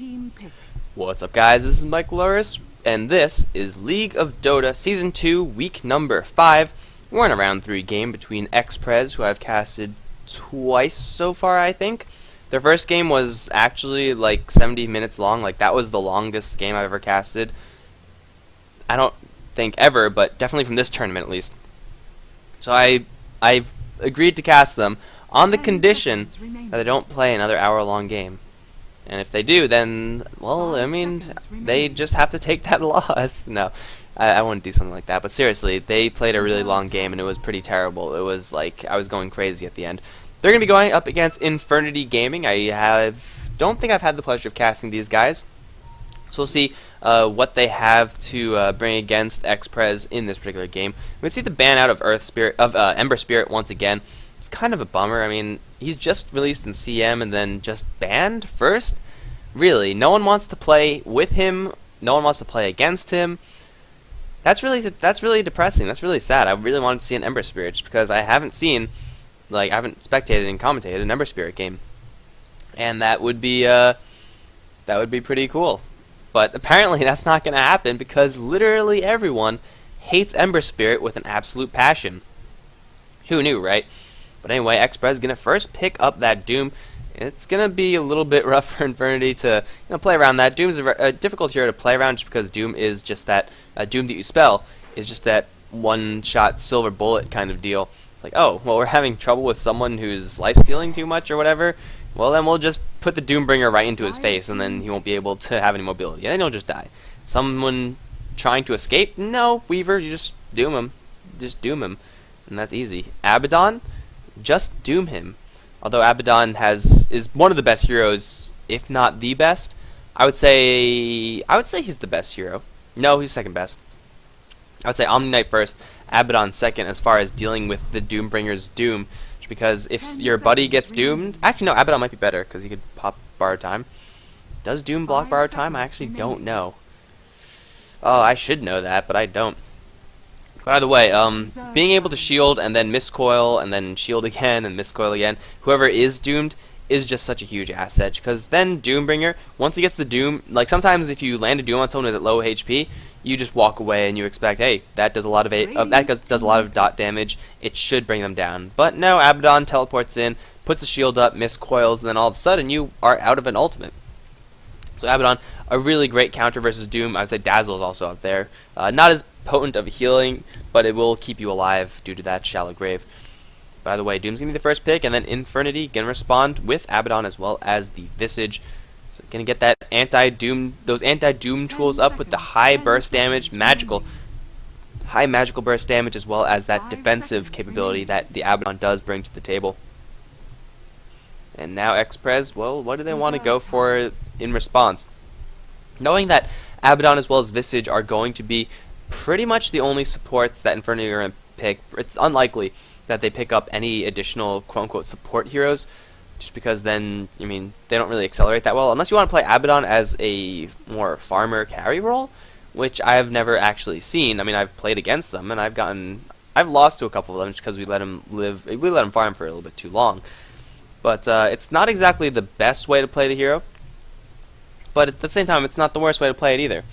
team pick. What's up, guys? This is Mike Loris, and this is League of Dota Season 2, week number 5. We're in a round 3 game between XpreZ, who I've casted twice so far, I think. Their first game was actually like 70 minutes long. Like, that was the longest game I've ever casted. I don't think ever, but definitely from this tournament at least. So I've agreed to cast them on the condition that they don't play another hour-long game. And if they do, then, well, I mean, they just have to take that loss. No, I wouldn't do something like that. But seriously, they played a really long game, and it was pretty terrible. It was like I was going crazy at the end. They're going to be going up against Infernity Gaming. Don't think I've had the pleasure of casting these guys. So we'll see what they have to bring against XpreZ in this particular game. We can see the ban out of Ember Spirit once again. It's kind of a bummer. I mean, he's just released in CM and then just banned first. Really, no one wants to play with him. No one wants to play against him. That's really depressing. That's really sad. I really wanted to see an Ember Spirit just because I haven't seen, like, I haven't spectated and commentated an Ember Spirit game, and that would be pretty cool. But apparently that's not going to happen because literally everyone hates Ember Spirit with an absolute passion. Who knew, right? But anyway, XpreZ is going to first pick up that Doom. It's going to be a little bit rough for Infernity to play around that. Doom is a difficult hero to play around just because Doom is just that, Doom that you spell is just that one-shot silver bullet kind of deal. It's like, oh, well, we're having trouble with someone who's life-stealing too much or whatever. Well, then we'll just put the Doombringer right into his face, and then he won't be able to have any mobility. And then he'll just die. Someone trying to escape? No, Weaver, you just doom him. Just doom him. And that's easy. Abaddon? Just doom him. Although Abaddon is one of the best heroes, if not the best. I would say he's the best hero. No, he's second best. I would say Omni Knight first, Abaddon second as far as dealing with the Doombringer's doom. Because if your buddy gets doomed... Actually, no, Abaddon might be better, because he could pop Borrowed Time. Does Doom block Borrowed Time? I actually don't know. Oh, I should know that, but I don't. But either way, being able to shield and then miscoil and then shield again and miscoil again, whoever is doomed is just such a huge asset. Because then Doombringer, once he gets the doom, like sometimes if you land a doom on someone who's at low HP, you just walk away and you expect, hey, that does a lot of dot damage. It should bring them down. But no, Abaddon teleports in, puts a shield up, miscoils, and then all of a sudden you are out of an ultimate. So Abaddon, a really great counter versus Doom. I would say Dazzle is also up there. Not as potent of a healing, but it will keep you alive due to that shallow grave. By the way, Doom's gonna be the first pick, and then Infernity gonna respond with Abaddon as well as the Visage. So gonna get that those anti-Doom tools up with the high burst damage, high magical burst damage, as well as that defensive capability that the Abaddon does bring to the table. And now XpreZ, well, what do they want to go for in response? Knowing that Abaddon as well as Visage are going to be pretty much the only supports that Infernity are going to pick, it's unlikely that they pick up any additional quote-unquote support heroes, just because then, I mean, they don't really accelerate that well, unless you want to play Abaddon as a more farmer carry role, which I have never actually seen. I mean, I've played against them, and I've lost to a couple of them just because we let him farm for a little bit too long. But it's not exactly the best way to play the hero, but at the same time, it's not the worst way to play it either.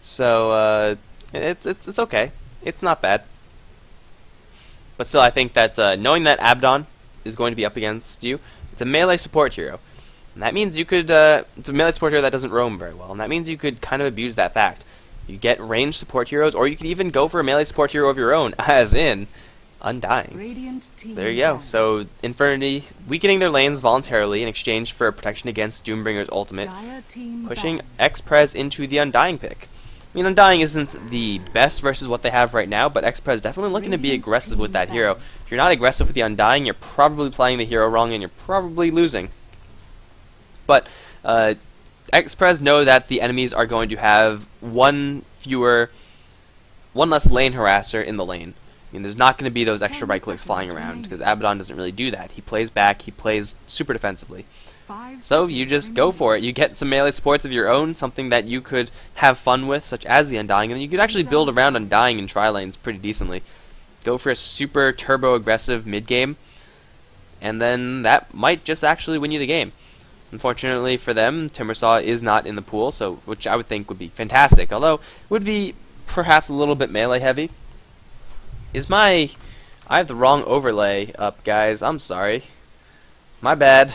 So it's okay. It's not bad. But still, I think that knowing that Abaddon is going to be up against you, it's a melee support hero. And that means you could, it's a melee support hero that doesn't roam very well, and that means you could kind of abuse that fact. You get ranged support heroes, or you could even go for a melee support hero of your own, as in Undying. There you go. So Infernity weakening their lanes voluntarily in exchange for protection against Doombringer's ultimate, pushing XpreZ into the Undying pick. I mean, Undying isn't the best versus what they have right now, but XpreZ is definitely looking to be aggressive with that hero. If you're not aggressive with the Undying, you're probably playing the hero wrong and you're probably losing. But XpreZ know that the enemies are going to have one less lane harasser in the lane. I mean, there's not going to be those extra right clicks flying around, because Abaddon doesn't really do that. He plays back, he plays super defensively. So you just go for it. You get some melee supports of your own, something that you could have fun with, such as the Undying, and then you could actually build around Undying in tri-lanes pretty decently. Go for a super turbo aggressive mid-game, and then that might just actually win you the game. Unfortunately for them, Timbersaw is not in the pool, so which I would think would be fantastic, although it would be perhaps a little bit melee heavy. I have the wrong overlay up, guys. I'm sorry. My bad.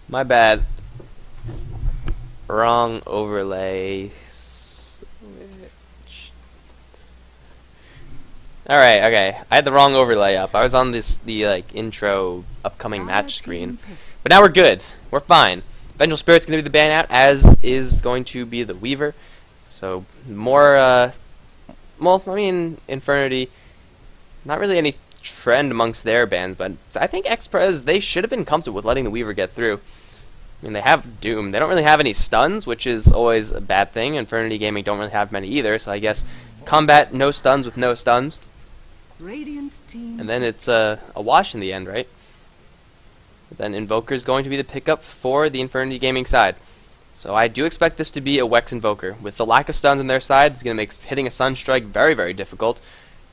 My bad. Wrong overlay. Switch. Alright, okay. I had the wrong overlay up. I was on the like intro upcoming match screen. But now we're good. We're fine. Vengeful Spirit's gonna be the ban out, as is going to be the Weaver. So more well, I mean, Infernity, not really any trend amongst their bans, but I think XpreZ, they should have been comfortable with letting the Weaver get through. I mean, they have Doom. They don't really have any stuns, which is always a bad thing. Infernity Gaming don't really have many either, so I guess combat, no stuns with no stuns. Radiant team. And then it's a wash in the end, right? But then Invoker's going to be the pickup for the Infernity Gaming side. So I do expect this to be a Wex Invoker. With the lack of stuns on their side, it's going to make hitting a Sunstrike very, very difficult.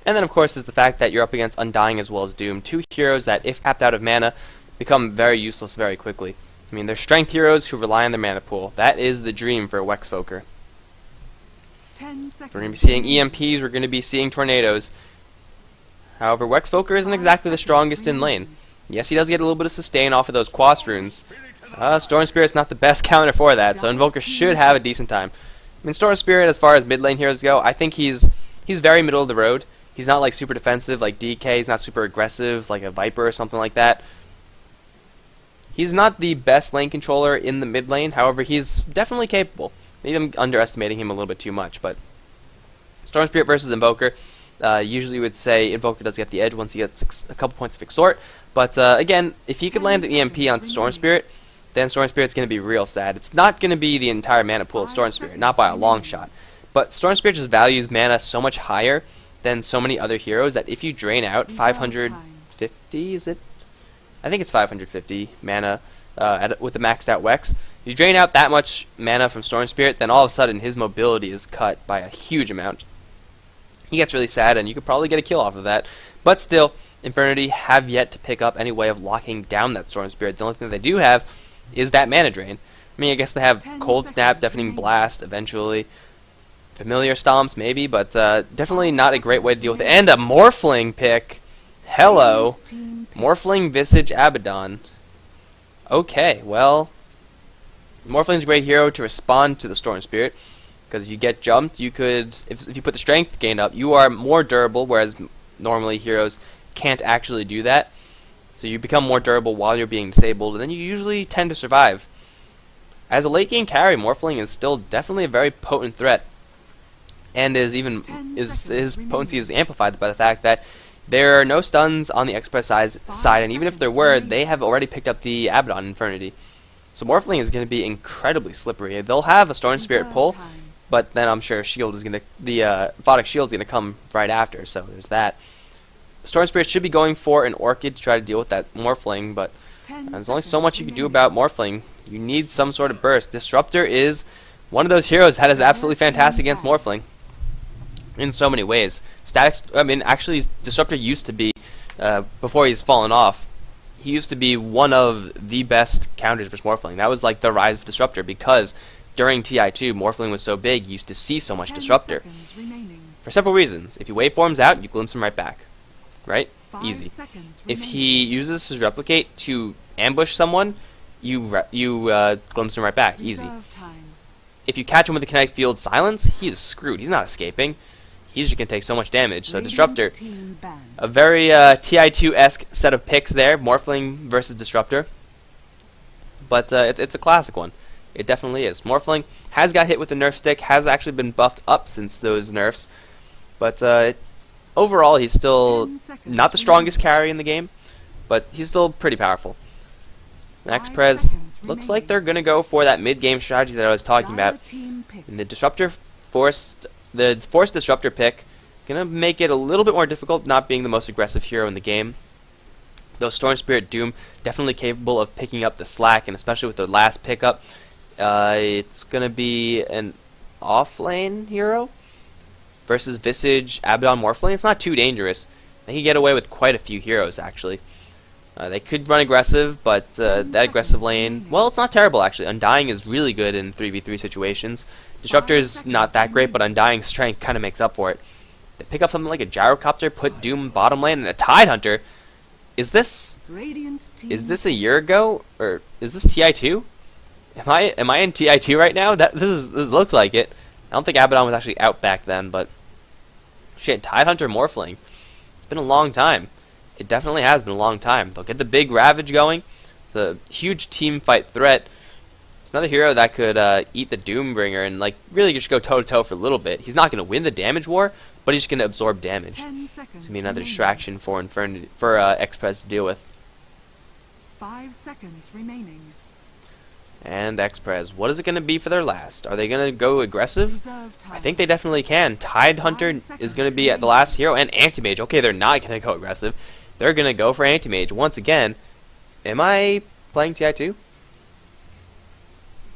And then, of course, there's the fact that you're up against Undying as well as Doom. Two heroes that, if capped out of mana, become very useless very quickly. I mean, they're strength heroes who rely on their mana pool. That is the dream for a Wexvoker. We're going to be seeing EMPs, we're going to be seeing Tornadoes. However, Wexvoker isn't exactly the strongest in lane. Yes, he does get a little bit of sustain off of those Quas runes. Storm Spirit's not the best counter for that, so Invoker should have a decent time. I mean, Storm Spirit, as far as mid lane heroes go, I think he's very middle of the road. He's not like super defensive like DK, he's not super aggressive like a Viper or something like that. He's not the best lane controller in the mid lane, however, he's definitely capable. Maybe I'm underestimating him a little bit too much, but Storm Spirit versus Invoker, usually you would say Invoker does get the edge once he gets a couple points of Extort, but again, if he could land an EMP on Storm Spirit, then Storm Spirit's going to be real sad. It's not going to be the entire mana pool of Storm Spirit, not by a long shot, but Storm Spirit just values mana so much higher than so many other heroes that if you drain out 550, is it? I think it's 550 mana with the maxed out Wex. If you drain out that much mana from Storm Spirit, then all of a sudden his mobility is cut by a huge amount. He gets really sad, and you could probably get a kill off of that. But still, Infernity have yet to pick up any way of locking down that Storm Spirit. The only thing they do have is that mana drain. I mean, I guess they have Cold Snap, Deafening Blast eventually. Familiar Stomps maybe, but definitely not a great way to deal with it. And a Morphling pick. Hello. Morphling Visage Abaddon. Okay, well, Morphling's a great hero to respond to the Storm Spirit, because if you get jumped, you could, if you put the strength gain up, you are more durable, whereas normally heroes can't actually do that. So you become more durable while you're being disabled, and then you usually tend to survive. As a late game carry, Morphling is still definitely a very potent threat, and his potency is amplified by the fact that there are no stuns on the XpreZ side, and even if there were, they have already picked up the Abaddon Infernity. So Morphling is going to be incredibly slippery. They'll have a Storm Spirit pull, but then I'm sure Shield is going to, the Photic Shield is going to come right after, so there's that. Storm Spirit should be going for an Orchid to try to deal with that Morphling, but there's only so much you can do about Morphling. You need some sort of burst. Disruptor is one of those heroes that is absolutely fantastic against Morphling in so many ways. Actually, Disruptor used to be, before he's fallen off, he used to be one of the best counters for Morphling. That was like the rise of Disruptor, because during TI2, Morphling was so big, you used to see so much Disruptor. For several reasons. If he waveforms out, you glimpse him right back. Right? Easy. If he uses his Replicate to ambush someone, you glimpse him right back. Easy. If you catch him with the Kinetic Field Silence, he is screwed. He's not escaping. He just can take so much damage. So Disruptor, a very TI2-esque set of picks there, Morphling versus Disruptor. But it's a classic one. It definitely is. Morphling has got hit with the nerf stick, has actually been buffed up since those nerfs. But overall, he's still not the strongest carry in the game, but he's still pretty powerful. XpreZ looks like they're going to go for that mid-game strategy that I was talking about. And the forced Disruptor pick going to make it a little bit more difficult, not being the most aggressive hero in the game. Though Storm Spirit Doom definitely capable of picking up the slack, and especially with the last pickup, it's going to be an off-lane hero versus Visage Abaddon Morphling. It's not too dangerous. They can get away with quite a few heroes, actually. They could run aggressive, but that aggressive lane, well, it's not terrible actually. Undying is really good in 3v3 situations. Disruptor is not that great, but Undying strength kind of makes up for it. They pick up something like a gyrocopter, put Doom bottom lane, and a Tidehunter. Is this a year ago, or is this TI2? Am I in TI2 right now? This looks like it. I don't think Abaddon was actually out back then, but shit, Tidehunter Morphling. It's been a long time. It definitely has been a long time. They'll get the big Ravage going. It's a huge team fight threat. It's another hero that could eat the Doombringer and like really just go toe to toe for a little bit. He's not going to win the damage war, but he's just going to absorb damage. It's going to be another distraction for Infernity, for XpreZ to deal with. 5 seconds remaining. And XpreZ, what is it going to be for their last? Are they going to go aggressive? I think they definitely can. Tidehunter is going to be at the last hero, and Anti-Mage. Okay, they're not going to go aggressive. They're going to go for Anti-Mage. Once again, am I playing TI2?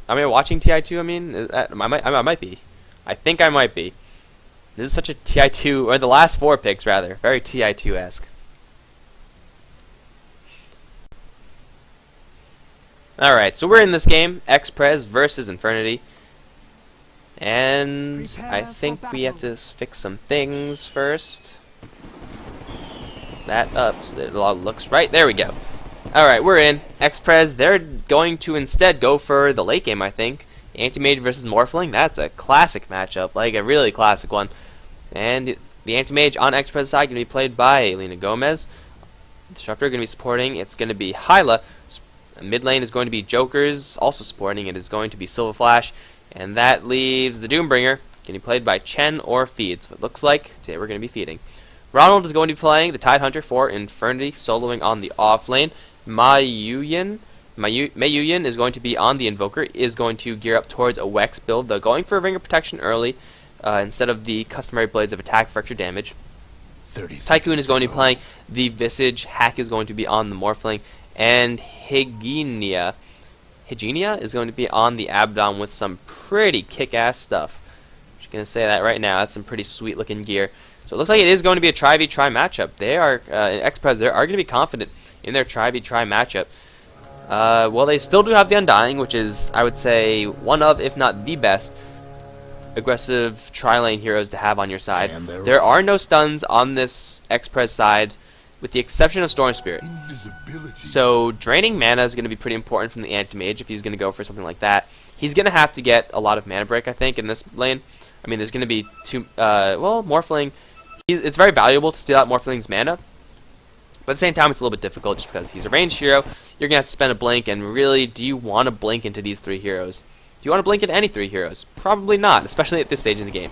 Am I watching TI2? I mean, I might be. I think I might be. This is such a TI2, or the last 4 picks, rather. Very TI2-esque. Alright, so we're in this game, XpreZ versus Infernity. And I think we have to fix some things first. That up so that it all looks right. There we go. Alright, we're in. XpreZ, they're going to instead go for the late game, I think. Anti-Mage versus Morphling. That's a classic matchup, like a really classic one. And the Anti-Mage on XpreZ side going to be played by Elena Gomez. Disruptor going to be supporting. It's going to be Hyla. Mid lane is going to be Jokers, also supporting. It is going to be Silver Flash, and that leaves the Doombringer, can be played by Chen or Feed. So it looks like today we're going to be feeding. Ronald is going to be playing the Tidehunter for Infernity, soloing on the off lane. Mayuyan is going to be on the Invoker, is going to gear up towards a Wex build, though going for a Ring of Protection early instead of the customary Blades of Attack for extra damage. Tycoon is going to be playing the Visage, Hack is going to be on the Morphling, and Hygienia is going to be on the Abaddon with some pretty kick-ass stuff. I'm just going to say that right now. That's some pretty sweet-looking gear. So it looks like it is going to be a try-v-try matchup. They are, in XpreZ, they are going to be confident in their try-v-try matchup. Well, they still do have the Undying, which is, I would say, one of, if not the best, aggressive tri-lane heroes to have on your side. There are no stuns on this XpreZ side, with the exception of Storm Spirit. So draining mana is going to be pretty important from the Anti-Mage if he's going to go for something like that. He's going to have to get a lot of mana break, I think, in this lane. I mean, there's going to be Morphling. It's very valuable to steal out Morphling's mana, but at the same time, it's a little bit difficult just because he's a ranged hero. You're going to have to spend a blink, and really, do you want to blink into these 3 heroes? Do you want to blink into any 3 heroes? Probably not, especially at this stage in the game.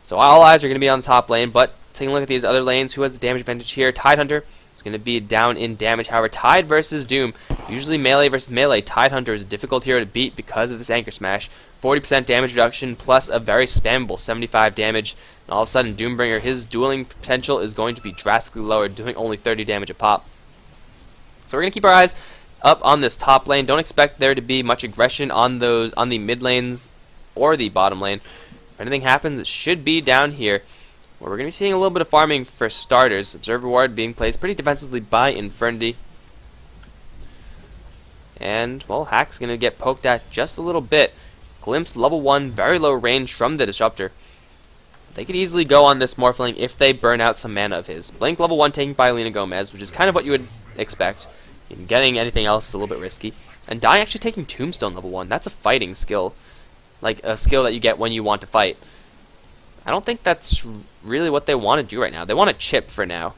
So all eyes are going to be on the top lane, but taking a look at these other lanes, who has the damage advantage here? Tidehunter is going to be down in damage. However, Tide versus Doom, usually melee versus melee, Tidehunter is a difficult hero to beat because of this Anchor Smash. 40% damage reduction plus a very spammable 75 damage. And all of a sudden, Doombringer, his dueling potential is going to be drastically lowered, doing only 30 damage a pop. So we're going to keep our eyes up on this top lane. Don't expect there to be much aggression on the mid lanes or the bottom lane. If anything happens, it should be down here, where we're going to be seeing a little bit of farming for starters. Observer Ward being played pretty defensively by Infernity. And, well, Hack's going to get poked at just a little bit. Glimpse level 1, very low range from the Disruptor. They could easily go on this Morphling if they burn out some mana of his. Blink level 1 taken by Elena Gomez, which is kind of what you would expect. And getting anything else is a little bit risky. And Dying actually taking Tombstone level 1. That's a fighting skill. Like a skill that you get when you want to fight. I don't think that's really what they want to do right now. They want to chip for now.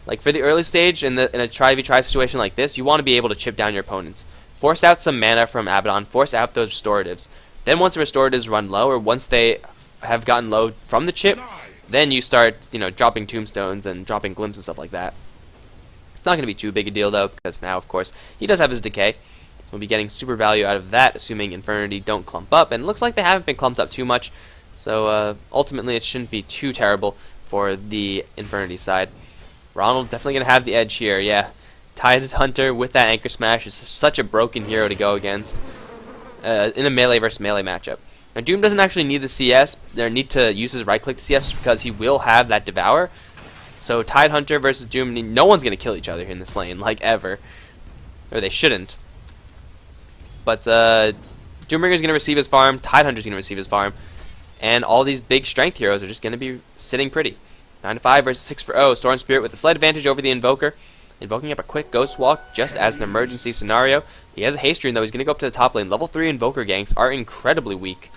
Like for the early stage in a try-v-try situation like this, you want to be able to chip down your opponents. Force out some mana from Abaddon, force out those restoratives. Then once the restoratives run low, or once they have gotten low from the chip, then you start, dropping tombstones and dropping glimpses and stuff like that. It's not going to be too big a deal though, because now, of course, he does have his decay. So we'll be getting super value out of that, assuming Infernity don't clump up. And it looks like they haven't been clumped up too much. So ultimately, it shouldn't be too terrible for the Infernity side. Ronald definitely going to have the edge here, yeah. Tidehunter with that Anchor Smash is such a broken hero to go against in a melee versus melee matchup. Now, Doom doesn't actually need the CS, or need to use his right click to CS because he will have that Devour. So Tidehunter versus Doom, no one's going to kill each other in this lane, like ever. Or they shouldn't. But Doombringer's going to receive his farm, Tidehunter's going to receive his farm, and all these big strength heroes are just going to be sitting pretty. 9-5 versus 6 for O. Storm Spirit with a slight advantage over the Invoker. Invoking up a quick Ghost Walk just as an emergency scenario. He has a Haste Rune though, he's going to go up to the top lane. Level 3 Invoker ganks are incredibly weak.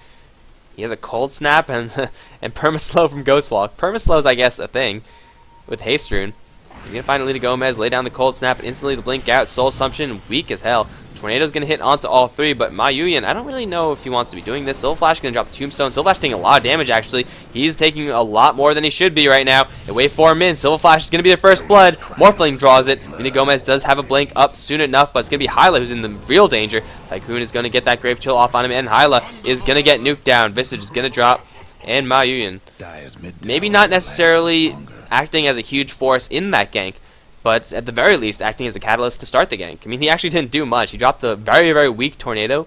He has a Cold Snap and and Permaslow from Ghost Walk. Permaslow is, I guess, a thing with Haste Rune. You're going to find Alita Gomez, lay down the Cold Snap, and instantly the Blink out. Soul Assumption, weak as hell. Tornado's going to hit onto all three, but Ma Yuyan, I don't really know if he wants to be doing this. Silver Flash going to drop the Tombstone. Silver Flash taking a lot of damage, actually. He's taking a lot more than he should be right now. And wait for him in. Silver Flash is going to be the first blood. Morphling draws it. Alita Gomez does have a Blink up soon enough, but it's going to be Hyla who's in the real danger. Tycoon is going to get that Grave Chill off on him, and Hyla is going to get nuked down. Visage is going to drop, and Ma Yuyan, maybe not necessarily acting as a huge force in that gank, but at the very least acting as a catalyst to start the gank. I mean, he actually didn't do much. He dropped a very, very weak Tornado.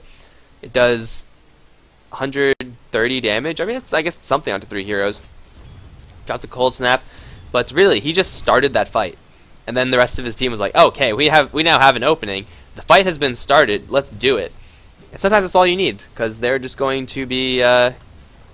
It does 130 damage. I mean, I guess it's something onto 3 heroes. Dropped a Cold Snap, but really, he just started that fight. And then the rest of his team was like, okay, we now have an opening. The fight has been started. Let's do it. And sometimes that's all you need, because they're just going to be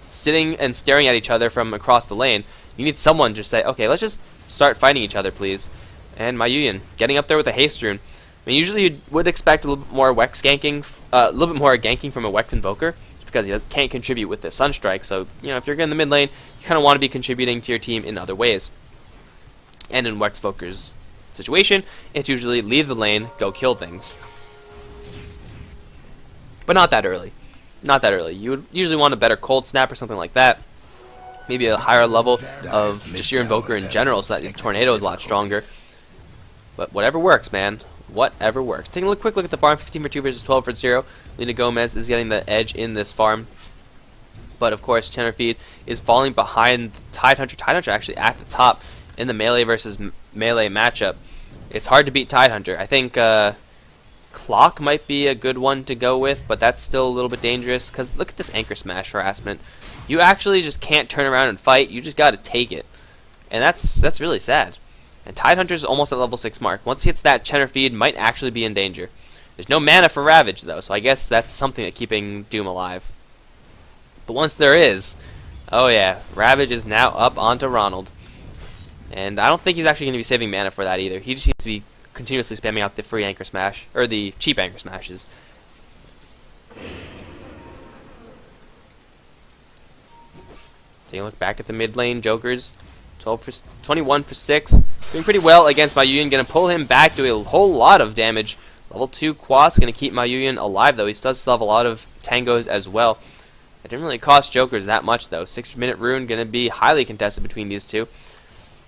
sitting and staring at each other from across the lane. You need someone to just say, okay, let's just start fighting each other, please. And Ma Yuyan getting up there with a Haste Rune. I mean, usually you would expect a little bit more Wex ganking, a little bit more ganking from a Wex Invoker, because he can't contribute with the Sunstrike. So, you know, if you're in the mid lane, you kind of want to be contributing to your team in other ways. And in Wex Invoker's situation, it's usually leave the lane, go kill things. But not that early. Not that early. You would usually want a better Cold Snap or something like that. Maybe a higher level of just your Invoker in general, so that the Tornado is a lot stronger. But whatever works, man. Whatever works. Taking a quick look at the farm. 15 for 2 versus 12 for 0. Alita Gomez is getting the edge in this farm. But of course, Tenderfeed is falling behind Tidehunter. Tidehunter actually at the top in the melee versus melee matchup. It's hard to beat Tidehunter. I think Clock might be a good one to go with, but that's still a little bit dangerous. Because look at this Anchor Smash harassment. You actually just can't turn around and fight. You just got to take it. And that's really sad. And Tidehunter's almost at level 6 mark. Once he hits that, Tenderfeed might actually be in danger. There's no mana for Ravage, though, so I guess that's something that's keeping Doom alive. But once there is, oh yeah, Ravage is now up onto Ronald. And I don't think he's actually going to be saving mana for that either. He just needs to be continuously spamming out the free Anchor Smash, or the cheap Anchor Smashes. Taking a look back at the mid lane, Jokers. 21 for 6. Doing pretty well against Ma Yuyan. Going to pull him back, do a whole lot of damage. Level 2 Quas going to keep Ma Yuyan alive, though. He does still have a lot of tangos as well. It didn't really cost Jokers that much, though. 6-minute rune going to be highly contested between these two.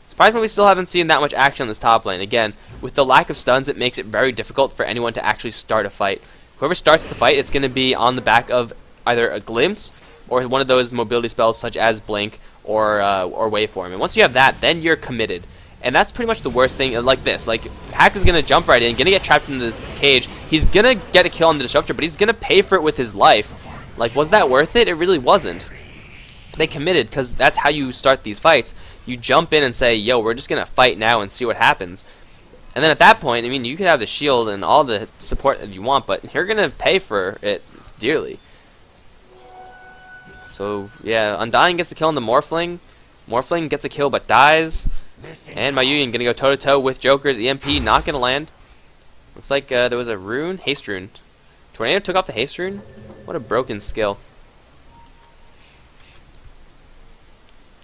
Surprisingly, we still haven't seen that much action on this top lane. Again, with the lack of stuns, it makes it very difficult for anyone to actually start a fight. Whoever starts the fight, it's going to be on the back of either a Glimpse or one of those mobility spells such as Blink or Waveform. And once you have that, then you're committed. And that's pretty much the worst thing, like this. Like, Hack is going to jump right in, going to get trapped in this cage. He's going to get a kill on the Disruptor, but he's going to pay for it with his life. Like, was that worth it? It really wasn't. They committed, because that's how you start these fights. You jump in and say, yo, we're just going to fight now and see what happens. And then at that point, I mean, you could have the shield and all the support that you want, but you're going to pay for it dearly. So, yeah, Undying gets the kill on the Morphling. Morphling gets a kill but dies. And Ma Yuyan going to go toe-to-toe with Joker's EMP, not going to land. Looks like there was a rune. Haste Rune. Tornado took off the Haste Rune? What a broken skill.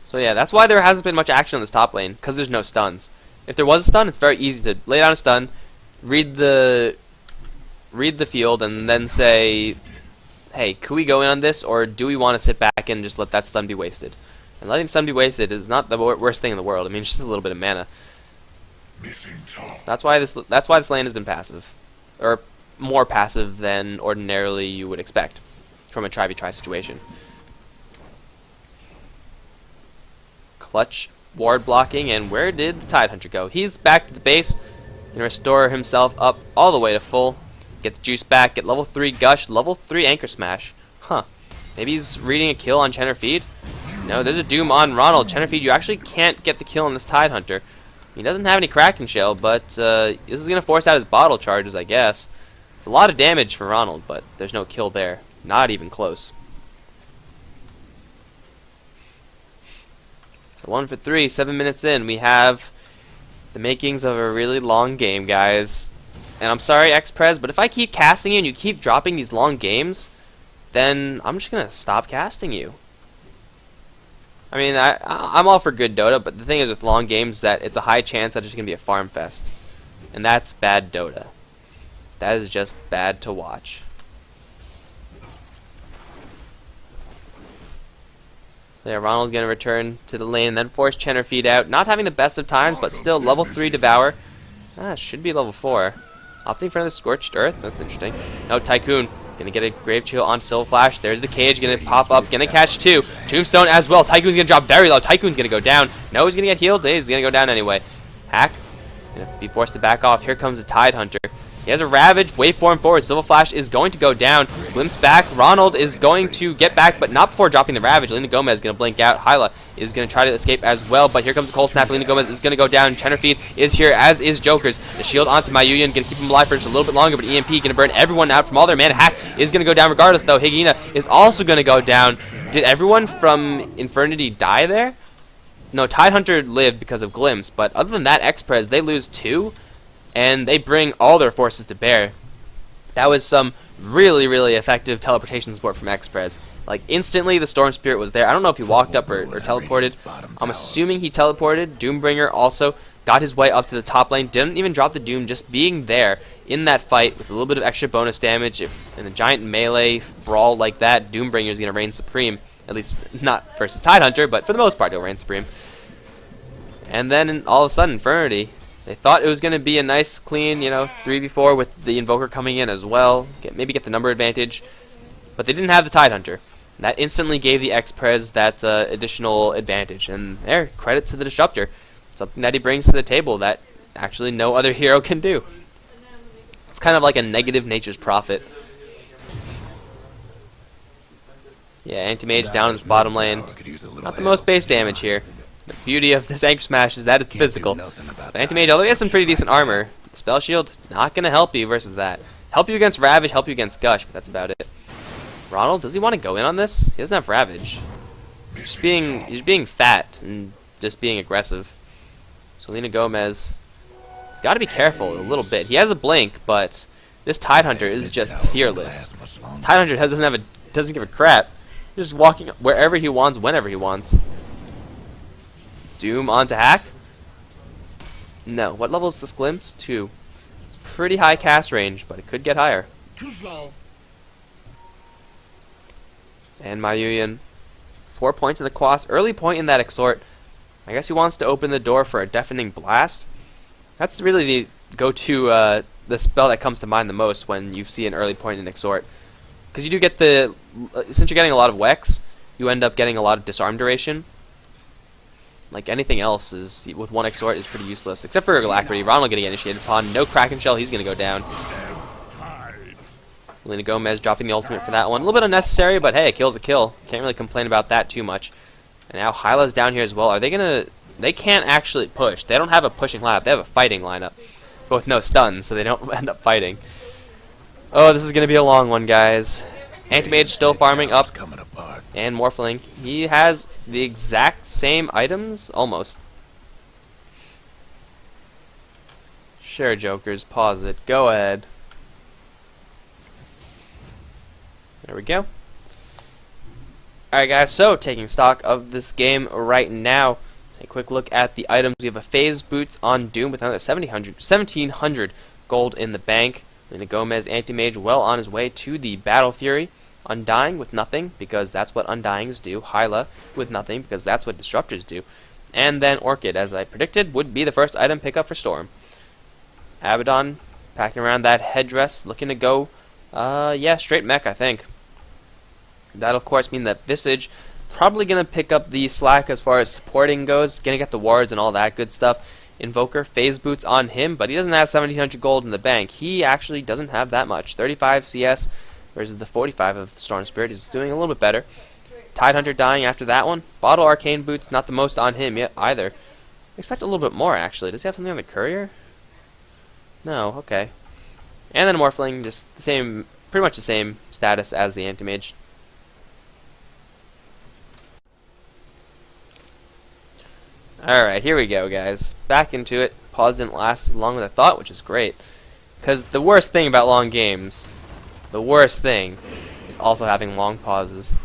So yeah, that's why there hasn't been much action on this top lane, because there's no stuns. If there was a stun, it's very easy to lay down a stun, read the field, and then say, hey, could we go in on this, or do we want to sit back and just let that stun be wasted? And letting stun be wasted is not the worst thing in the world. I mean, it's just a little bit of mana. That's why this lane has been passive, or more passive than ordinarily you would expect from a try-v-try situation. Clutch ward blocking, and where did the Tidehunter go? He's back to the base and restore himself up all the way to full. Get the juice back, get level 3 Gush, level 3 Anchor Smash. Huh. Maybe he's reading a kill on Tenderfeed? No, there's a Doom on Ronald. Chenerfeed, you actually can't get the kill on this Tidehunter. He doesn't have any Kraken Shell, but this is going to force out his bottle charges, I guess. It's a lot of damage for Ronald, but there's no kill there. Not even close. So 1 for 3, 7 minutes in. We have the makings of a really long game, guys. And I'm sorry, XpreZ, but if I keep casting you and you keep dropping these long games, then I'm just going to stop casting you. I mean, I'm all for good Dota, but the thing is with long games that it's a high chance that it's just going to be a farm fest. And that's bad Dota. That is just bad to watch. There, Ronald going to return to the lane and then force Chenerfeed out. Not having the best of times, but still level 3 Devour. Should be level 4. Opting for another Scorched Earth. That's interesting. No, Tycoon. Gonna get a Grave Chill on Silver Flash. There's the cage. Gonna pop up. Gonna catch 2. Tombstone as well. Tycoon's gonna drop very low. Tycoon's gonna go down. No, he's gonna get healed. He's gonna go down anyway. Hack. Gonna be forced to back off. Here comes the Tidehunter. He has a Ravage. Waveform forward. Silver Flash is going to go down. Glimpse back. Ronald is going to get back, but not before dropping the Ravage. Lena Gomez is going to blink out. Hyla is going to try to escape as well, but here comes the Cold Snap. Lena Gomez is going to go down. Chenerfeed is here, as is Jokers. The shield onto Mayuyan. Going to keep him alive for just a little bit longer, but EMP going to burn everyone out from all their mana. Hack is going to go down regardless, though. Higina is also going to go down. Did everyone from Infernity die there? No, Tidehunter lived because of Glimpse, but other than that, XpreZ, they lose 2, and they bring all their forces to bear. That was some really, really effective teleportation support from XpreZ. Like, instantly the Storm Spirit was there. I don't know if he walked up or teleported. I'm assuming he teleported. Doombringer also got his way up to the top lane. Didn't even drop the Doom, just being there in that fight with a little bit of extra bonus damage. If in a giant melee brawl like that, Doombringer is going to reign supreme. At least not versus Tidehunter, but for the most part he'll reign supreme. And then all of a sudden, Infernity. They thought it was going to be a nice, clean, 3v4 with the Invoker coming in as well. Maybe get the number advantage. But they didn't have the Tidehunter. That instantly gave the XpreZ that additional advantage. And there, credit to the Disruptor. Something that he brings to the table that actually no other hero can do. It's kind of like a negative nature's prophet. Yeah, Anti-Mage down in this bottom lane. Not the most base damage here. The beauty of this Anchor Smash is that it's physical. But Anti-Mage, although he has some pretty decent armor, the Spell Shield, not going to help you versus that. Help you against Ravage, help you against Gush, but that's about it. Ronald, does he want to go in on this? He doesn't have Ravage. He's being fat and just being aggressive. So Lena Gomez, he's got to be careful a little bit. He has a blink, but this Tidehunter is just fearless. This Tidehunter doesn't give a crap. He's just walking wherever he wants, whenever he wants. Doom onto Hack? No. What level is this Glimpse? 2. Pretty high cast range, but it could get higher. Too slow. And Mayuyan. 4 points in the Quas. Early point in that Exhort. I guess he wants to open the door for a Deafening Blast. That's really the go-to the spell that comes to mind the most when you see an early point in Exhort. Because you do get since you're getting a lot of Wex, you end up getting a lot of disarm duration. Like anything else is with one Exhort is pretty useless, except for Alacrity. Ronald getting initiated upon. No Kraken Shell, he's gonna go down. Lena Gomez dropping the ultimate for that one. A little bit unnecessary, but hey, a kill's a kill. Can't really complain about that too much. And now Hyla's down here as well. Are they gonna? They can't actually push. They don't have a pushing lineup. They have a fighting lineup, but with no stuns, so they don't end up fighting. Oh, this is gonna be a long one, guys. Anti-Mage still farming up. And Morphling. He has the exact same items, almost. Sure, Jokers, pause it. Go ahead. There we go. Alright, guys, so taking stock of this game right now. A quick look at the items. We have a Phase Boots on Doom with another 1700 gold in the bank. Lena Gomez, Anti-Mage, well on his way to the Battle Fury. Undying with nothing, because that's what Undyings do. Hyla with nothing, because that's what Disruptors do. And then Orchid, as I predicted, would be the first item pickup for Storm. Abaddon, packing around that headdress, looking to go, yeah, straight mech, I think. That'll, of course, mean that Visage probably going to pick up the slack as far as supporting goes, going to get the wards and all that good stuff. Invoker, Phase Boots on him, but he doesn't have 1700 gold in the bank. He actually doesn't have that much. 35 CS versus the 45 of Storm Spirit. He's doing a little bit better. Tidehunter dying after that one. Bottle Arcane Boots, not the most on him yet either. Expect a little bit more, actually. Does he have something on the Courier? No, okay. And then Morphling, just the same, pretty much the same status as the Anti-Mage. Alright, here we go, guys. Back into it. Pause didn't last as long as I thought, which is great. Because the worst thing about long games, the worst thing, is also having long pauses.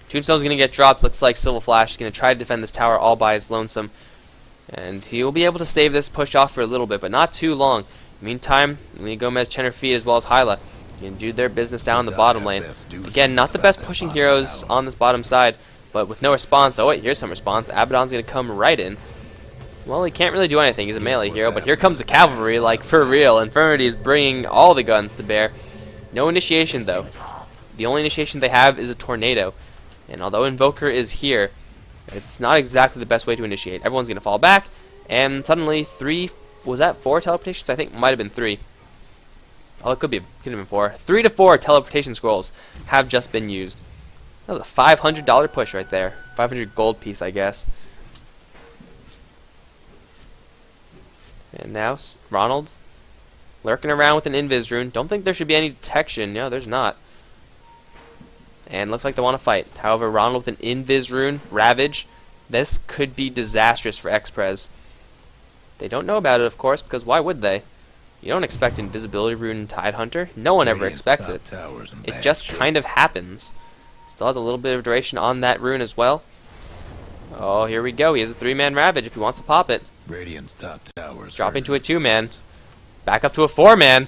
Tombstone's going to get dropped. Looks like Silver Flash is going to try to defend this tower all by his lonesome. And he will be able to stave this push off for a little bit, but not too long. Meantime, Gomez, Chenerfeed, as well as Hyla can do their business down the bottom lane. Again, not the best pushing heroes on this bottom side, but with no response. Oh wait, here's some response. Abaddon's going to come right in. Well, he can't really do anything. He's a melee hero, but here comes the cavalry, like for real. Infernity is bringing all the guns to bear. No initiation, though. The only initiation they have is a tornado. And although Invoker is here, it's not exactly the best way to initiate. Everyone's going to fall back, and suddenly was that 4 teleportations? I think it might have been 3. Oh, it could have been 4. 3 to 4 teleportation scrolls have just been used. That was a $500 push right there. 500 gold piece, I guess. And now Ronald lurking around with an Invis rune. Don't think there should be any detection. No, there's not. And looks like they want to fight. However, Ronald with an Invis rune, Ravage, this could be disastrous for XpreZ. They don't know about it, of course, because why would they? You don't expect Invisibility rune in Tidehunter. No one ever expects it. It just kind of happens. Still has a little bit of duration on that rune as well. Oh, here we go. He has a 3-man Ravage if he wants to pop it. Radiant's top towers dropping to a 2-man. Back up to a 4-man.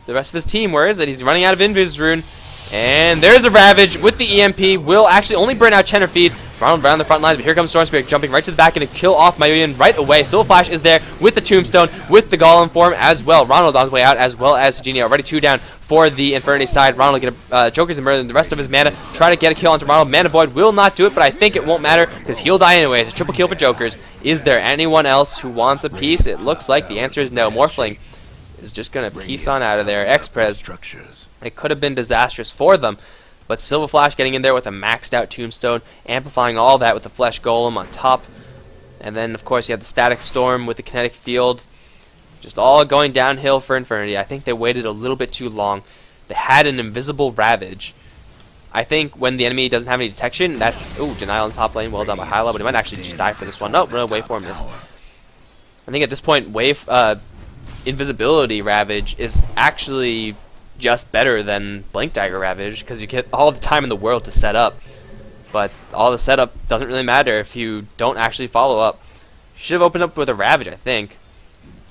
The rest of his team, where is it? He's running out of Invis rune. And there's a Ravage with the EMP. Will actually only burn out Chenerfeed. Ronald around the front lines, but here comes Storm Spirit jumping right to the back and to kill off Mayuyan right away. Silver Flash is there with the Tombstone, with the Golem form as well. Ronald's on his way out, as well as Genie. Already 2 down for the Infernity side. Ronald will get a Joker's and murder the rest of his mana. Try to get a kill onto Ronald. Mana Void will not do it, but I think it won't matter because he'll die anyway. It's a triple kill for Jokers. Is there anyone else who wants a piece? It looks like the answer is no. Morphling is just going to piece on out of there. XpreZ, it could have been disastrous for them. But Silver Flash getting in there with a maxed out Tombstone, amplifying all that with the Flesh Golem on top. And then, of course, you have the Static Storm with the Kinetic Field. Just all going downhill for Infernity. I think they waited a little bit too long. They had an invisible Ravage. I think when the enemy doesn't have any detection, that's... Ooh, Denial in top lane. Well done by Hyla, but he might actually just die for this one. Nope, waveform missed. I think at this point, Invisibility Ravage is actually just better than Blink Dagger Ravage because you get all the time in the world to set up, but all the setup doesn't really matter if you don't actually follow up. Should have opened up with a Ravage, I think.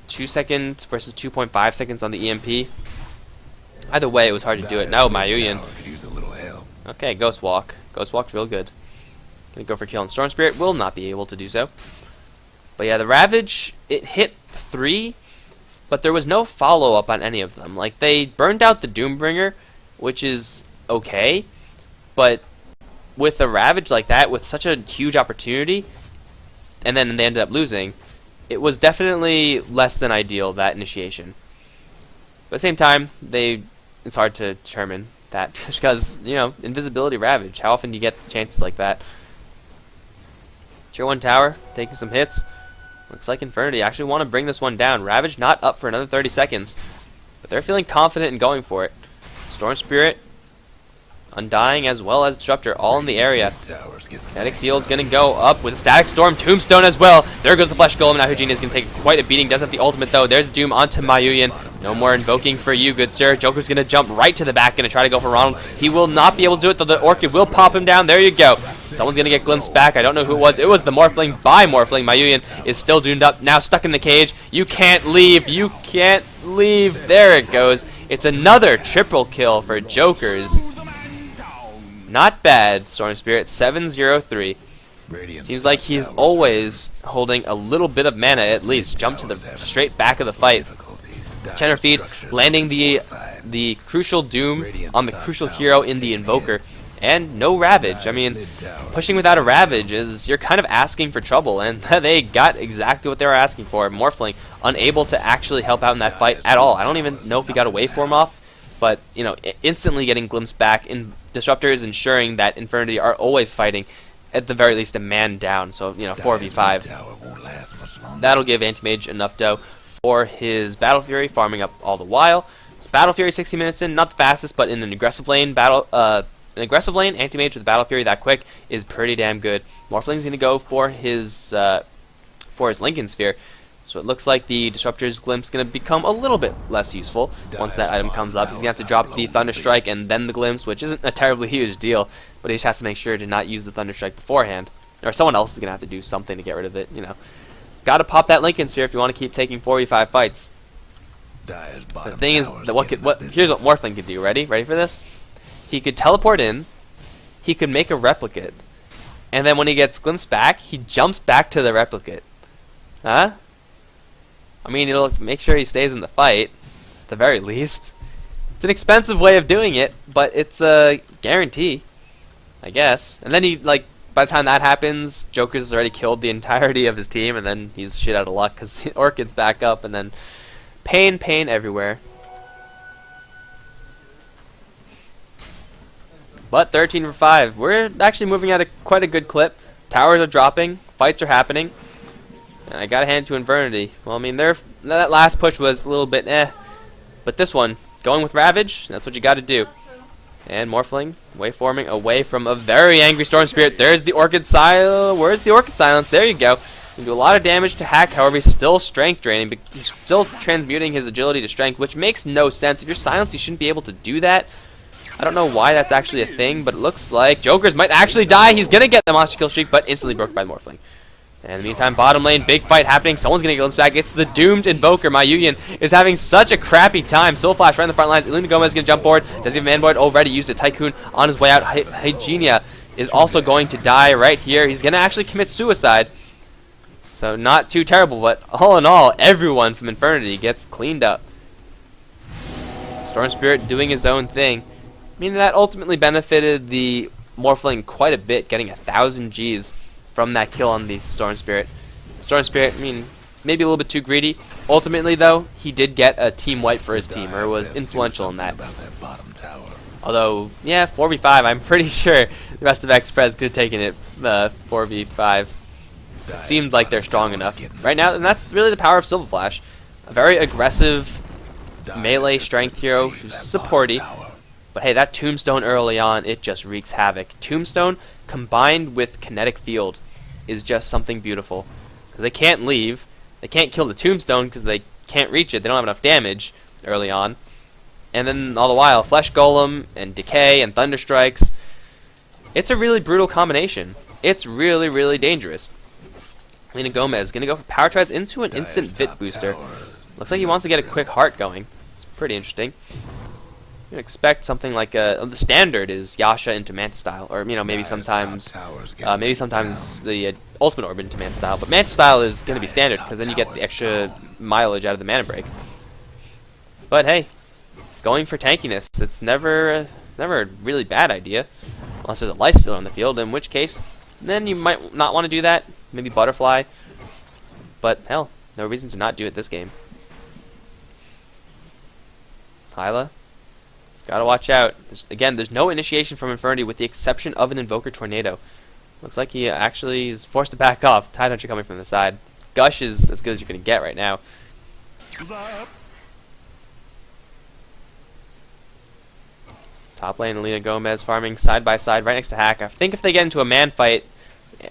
2 seconds versus 2.5 seconds on the EMP. Either way, it was hard to do it. No, Mayuyan. Okay, Ghost Walk. Ghost Walk's real good. Gonna go for kill on Storm Spirit. Will not be able to do so. But yeah, the Ravage, it hit 3. But there was no follow-up on any of them. Like, they burned out the Doombringer, which is okay. But with a Ravage like that, with such a huge opportunity, and then they ended up losing, it was definitely less than ideal, that initiation. But at the same time, it's hard to determine that. Because, you know, Invisibility Ravage, how often do you get chances like that? Tier 1 tower, taking some hits. Looks like Infernity actually want to bring this one down. Ravage not up for another 30 seconds. But they're feeling confident in going for it. Storm Spirit, Undying, as well as Disruptor, all in the area. Kinetic Field going to go up with a Static Storm. Tombstone as well. There goes the Flesh Golem. Now Hugini is going to take quite a beating. Does have the ultimate, though. There's Doom onto Mayuyan. No more invoking for you, good sir. Joker's going to jump right to the back. Going to try to go for Ronald. He will not be able to do it, though. The Orchid will pop him down. There you go. Someone's going to get glimpsed back. I don't know who it was. It was the Morphling by Morphling. Mayuyan is still doomed up. Now stuck in the cage. You can't leave. You can't leave. There it goes. It's another triple kill for Jokers. Not bad, Storm Spirit. 703. Seems like he's always holding a little bit of mana at least. Jump to the straight back of the fight. Chenerfeed landing the crucial Doom on the crucial hero in the Invoker. And no Ravage. I mean, pushing without a Ravage is, you're kind of asking for trouble, and they got exactly what they were asking for. Morphling unable to actually help out in that fight at all. I don't even know if he got a waveform off. but you know, instantly getting glimpsed back in Disruptor is ensuring that Infernity are always fighting at the very least a man down. So you know, 4v5. That'll give Anti-Mage enough dough for his Battle Fury, farming up all the while. So Battle Fury 60 minutes in, not the fastest, but in an aggressive lane Anti-Mage with Battle Fury that quick is pretty damn good. Morphling's gonna go for his Lincoln Sphere. So it looks like the Disruptor's Glimpse going to become a little bit less useful once that item comes up. He's going to have to drop the Thunderstrike and then the Glimpse, which isn't a terribly huge deal, but he just has to make sure to not use the Thunderstrike beforehand. Or someone else is going to have to do something to get rid of it, you know. Got to pop that Lincoln Sphere if you want to keep taking 4v5 fights. The thing is, that here's what Morphling could do. Ready for this? He could teleport in, he could make a replicate, and then when he gets glimpsed back, he jumps back to the replicate. Huh? I mean, it'll make sure he stays in the fight, at the very least. It's an expensive way of doing it, but it's a guarantee, I guess. And then he, like, by the time that happens, Joker's already killed the entirety of his team, and then he's shit out of luck because Orchid's back up, and then pain everywhere. But 13 for 5. We're actually moving at quite a good clip. Towers are dropping, fights are happening. And I gotta hand it to Infernity. Well, I mean, that last push was a little bit but this one, going with Ravage, that's what you gotta do. And Morphling, waveforming away from a very angry Storm Spirit. There's the Orchid Silence. Where's the Orchid Silence? There you go. You do a lot of damage to Hack, however, he's still strength draining, but he's still transmuting his agility to strength, which makes no sense. If you're silenced, you shouldn't be able to do that. I don't know why that's actually a thing, but it looks like Joker's might actually die. He's gonna get the monster kill streak, but instantly broke by Morphling. And in the meantime, bottom lane, big fight happening. Someone's going to get glimpsed back. It's the doomed Invoker. Mayugian is having such a crappy time. Soul Flash right in the front lines. Elena Gomez is going to jump forward. Does he have Manvoid already used it? Tycoon on his way out. Hygienia is also going to die right here. He's going to actually commit suicide. So not too terrible, but all in all, everyone from Infernity gets cleaned up. Storm Spirit doing his own thing. I mean, that ultimately benefited the Morphling quite a bit, getting 1,000 Gs from that kill on the Storm Spirit. Storm Spirit, I mean, maybe a little bit too greedy. Ultimately, though, he did get a team wipe for his team, or was influential in that. Although, yeah, 4v5, I'm pretty sure the rest of XpreZ could have taken it 4v5. It seemed like they're strong enough right now, and that's really the power of Silver Flash. A very aggressive melee strength hero who's supporty. But hey, that Tombstone early on, it just wreaks havoc. Tombstone combined with Kinetic Field is just something beautiful. Because they can't leave. They can't kill the Tombstone because they can't reach it. They don't have enough damage early on. And then all the while, Flesh Golem and Decay and Thunderstrikes. It's a really brutal combination. It's really, really dangerous. Elena Gomez is going to go for Power Treads into an instant Vit booster. Looks like he wants to get a quick heart going. It's pretty interesting. You can expect something like the standard is Yasha into Manta Style, or you know maybe sometimes the Ultimate Orb into Manta Style. But Manta Style is going to be standard because then you get the extra mileage out of the mana break. But hey, going for tankiness, it's never a really bad idea, unless there's a lifestealer on the field. In which case, then you might not want to do that. Maybe Butterfly, but hell, no reason to not do it this game. Hyla. Gotta watch out. There's no initiation from Infernity with the exception of an Invoker Tornado. Looks like he actually is forced to back off. Tide Hunter coming from the side. Gush is as good as you're going to get right now. Top lane, Elena Gomez farming side by side right next to Hack. I think if they get into a man fight,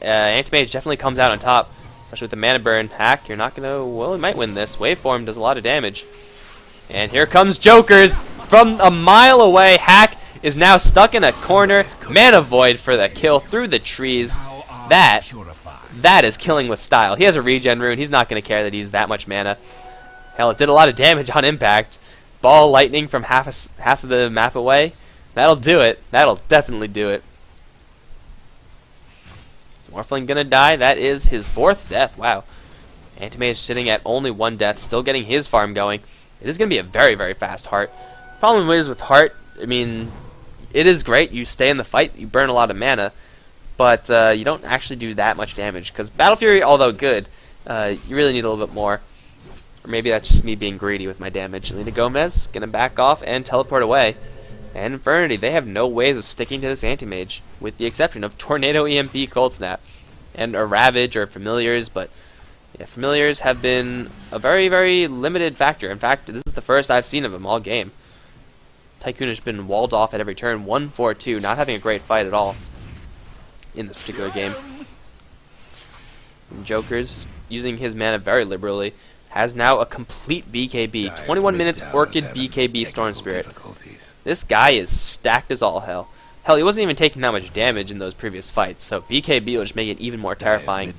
Anti-Mage definitely comes out on top. Especially with the mana burn. Hack, you're not going to... Well, he might win this. Waveform does a lot of damage. And here comes Jokers. From a mile away, Hack is now stuck in a corner. Mana Void for the kill through the trees. That is killing with style. He has a regen rune. He's not going to care that he's that much mana. Hell, it did a lot of damage on impact. Ball lightning from half of the map away. That'll do it. That'll definitely do it. Is Morphling going to die? That is his 4th death. Wow. Anti-Mage sitting at only 1 death. Still getting his farm going. It is going to be a very, very fast heart. Problem is with heart, I mean, it is great. You stay in the fight, you burn a lot of mana, but you don't actually do that much damage. Because Battle Fury, although good, you really need a little bit more. Or maybe that's just me being greedy with my damage. Selena Gomez gonna back off and teleport away. And Infernity, they have no ways of sticking to this anti-mage, with the exception of Tornado EMP Cold Snap. And a Ravage or Familiars, but yeah, Familiars have been a very, very limited factor. In fact, this is the first I've seen of them all game. Tycoon has been walled off at every turn, 1-4-2, not having a great fight at all in this particular game. And Joker's using his mana very liberally. Has now a complete BKB. 21 minutes Orchid BKB Storm Spirit. This guy is stacked as all hell. Hell, he wasn't even taking that much damage in those previous fights, so BKB will just make it even more terrifying.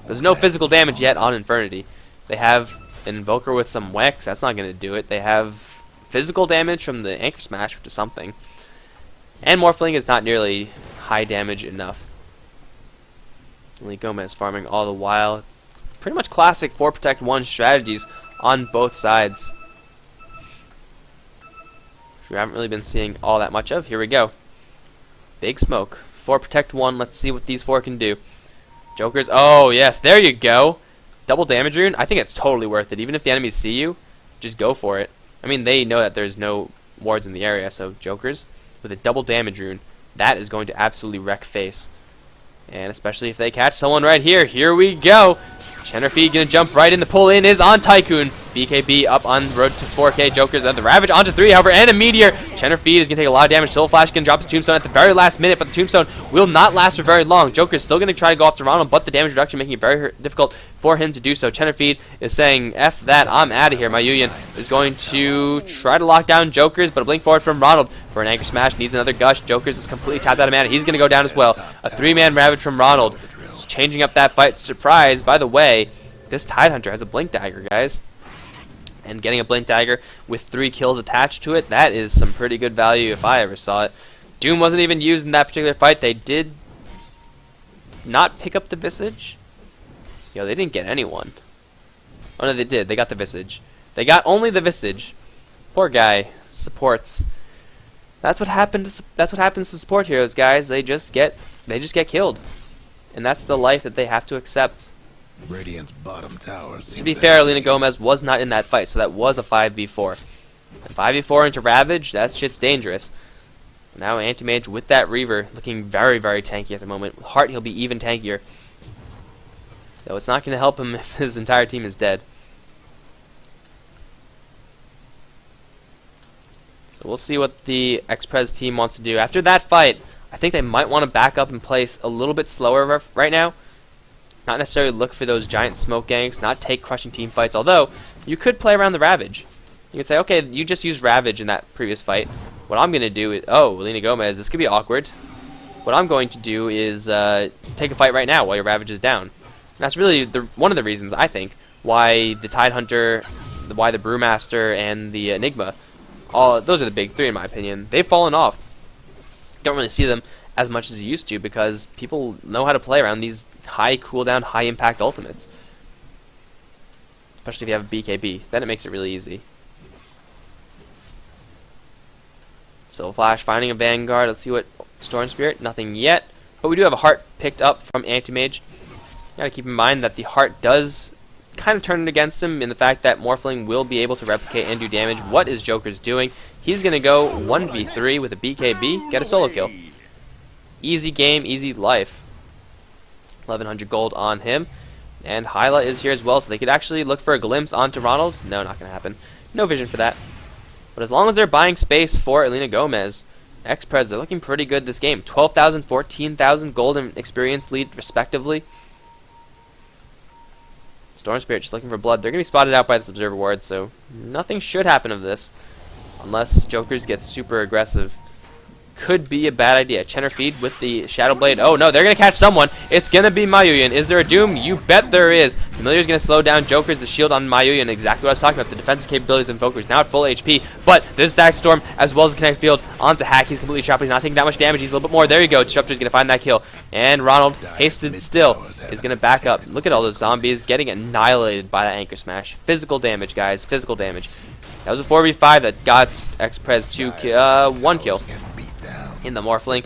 There's no physical damage yet on Infernity. They have an Invoker with some Wex, that's not going to do it. They have physical damage from the Anchor Smash, which is something. And Morphling is not nearly high damage enough. Lee Gomez farming all the while. It's pretty much classic 4 Protect 1 strategies on both sides, which we haven't really been seeing all that much of. Here we go. Big smoke. 4 Protect 1. Let's see what these 4 can do. Jokers. Oh, yes. There you go. Double damage rune. I think it's totally worth it. Even if the enemies see you, just go for it. I mean, they know that there's no wards in the area, so Jokers with a double damage rune, that is going to absolutely wreck face. And especially if they catch someone right here. Here we go. Feed gonna jump right in. The pull in is on Tycoon. BKB up on the road to 4K. Jokers at the Ravage onto 3, however, and a Meteor. Feed is gonna take a lot of damage. Soul Flash gonna drop his Tombstone at the very last minute, but the Tombstone will not last for very long. Joker's still gonna try to go after Ronald, but the damage reduction making it very difficult for him to do so. Feed is saying, F that, I'm out of here. Mayuyan is going to try to lock down Jokers, but a blink forward from Ronald for an Anchor Smash. Needs another Gush. Jokers is completely tapped out of mana. He's gonna go down as well. A 3-man Ravage from Ronald. Changing up that fight. Surprise, by the way, this Tidehunter has a Blink Dagger, guys. And getting a Blink Dagger with 3 kills attached to it, that is some pretty good value if I ever saw it. Doom wasn't even used in that particular fight. They did not pick up the Visage. Yo, they didn't get anyone. Oh no, they did. They got the Visage. They got only the Visage. Poor guy. Supports. That's what happens to support heroes, guys. They just get killed. And that's the life that they have to accept. Radiant's bottom towers. To be fair, Selena Gomez was not in that fight, so that was a 5v4. And 5v4 into Ravage, that shit's dangerous. Now Anti-Mage with that Reaver, looking very, very tanky at the moment. With Heart, he'll be even tankier. Though it's not going to help him if his entire team is dead. So we'll see what the XpreZ team wants to do. After that fight, I think they might want to back up and place a little bit slower right now. Not necessarily look for those giant smoke ganks, not take crushing team fights, although you could play around the Ravage. You could say, okay, you just used Ravage in that previous fight. What I'm going to do is, oh, Selena Gomez, this could be awkward. What I'm going to do is take a fight right now while your Ravage is down. And that's really one of the reasons, I think, why the Tidehunter, why the Brewmaster, and the Enigma, those are the big 3 in my opinion. They've fallen off. Don't really see them as much as you used to because people know how to play around these high cooldown, high impact ultimates. Especially if you have a BKB. Then it makes it really easy. So Flash finding a Vanguard. Let's see what Storm Spirit. Nothing yet. But we do have a Heart picked up from Anti-Mage. Gotta keep in mind that the Heart does kind of turn it against him in the fact that Morphling will be able to replicate and do damage. What is Joker's doing? He's gonna go 1v3 with a BKB, get a solo kill. Easy game, easy life. 1100 gold on him. And Hyla is here as well, so they could actually look for a glimpse onto Ronald. No, not going to happen. No vision for that. But as long as they're buying space for Selena Gomez, XpreZ, they're looking pretty good this game. 12,000, 14,000 gold and experience lead, respectively. Storm Spirit just looking for blood. They're going to be spotted out by this Observer Ward, so nothing should happen of this. Unless Jokers get super aggressive. Could be a bad idea. Feed with the Shadow Blade. Oh no, they're going to catch someone. It's going to be Mayuyan. Is there a Doom? You bet there is. Familiar's going to slow down Jokers. The shield on Mayuyan. Exactly what I was talking about. The defensive capabilities of Invokers. Now at full HP. But there's Stack Storm as well as the Kinetic Field onto Hack. He's completely trapped. He's not taking that much damage. He's a little bit more. There you go. Disruptor's going to find that kill. And Ronald, hasted still, is going to back up. Look at all those zombies getting annihilated by that Anchor Smash. Physical damage, guys. Physical damage. That was a 4v5 that got XpreZ 1 kill in the Morphling,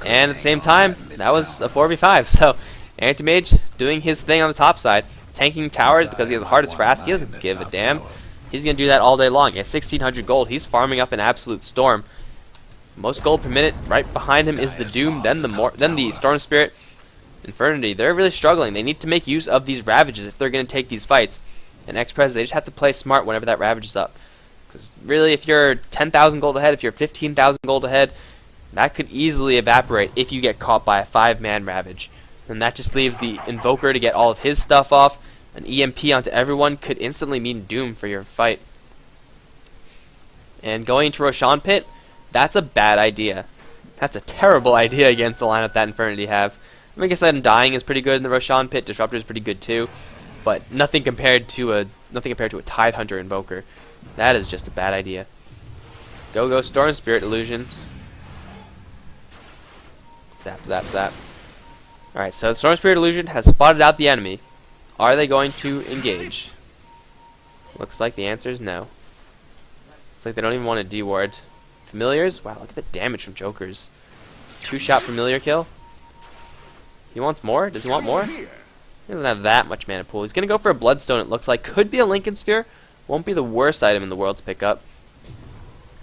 and at the same time, that was a 4v5. So Anti-Mage doing his thing on the top side. tanking towers because he has a heart of Trask. He doesn't give a damn. He's going to do that all day long. He has 1,600 gold. He's farming up an absolute storm. Most gold per minute. Right behind him is the Doom, then the Storm Spirit. Infernity, they're really struggling. They need to make use of these Ravages if they're going to take these fights. And XpreZ, they just have to play smart whenever that Ravage is up. Because really, if you're 10,000 gold ahead, if you're 15,000 gold ahead, that could easily evaporate if you get caught by a 5-man Ravage. And that just leaves the Invoker to get all of his stuff off. An EMP onto everyone could instantly mean doom for your fight. And going into Roshan Pit, that's a bad idea. That's a terrible idea against the lineup that Infernity have. I mean, I guess Undying is pretty good in the Roshan Pit. Disruptor is pretty good too, but nothing compared to a Tidehunter Invoker. That is just a bad idea. Go Storm Spirit Illusion. Zap zap zap. All right, so the Storm Spirit Illusion has spotted out the enemy. Are they going to engage? Looks like the answer is no. Looks like they don't even want to D-ward. Familiars? Wow, look at the damage from Jokers. 2-shot familiar kill. He wants more? Does he want more? He doesn't have that much mana pool. He's going to go for a Bloodstone, it looks like. Could be a Lincoln Sphere. Won't be the worst item in the world to pick up.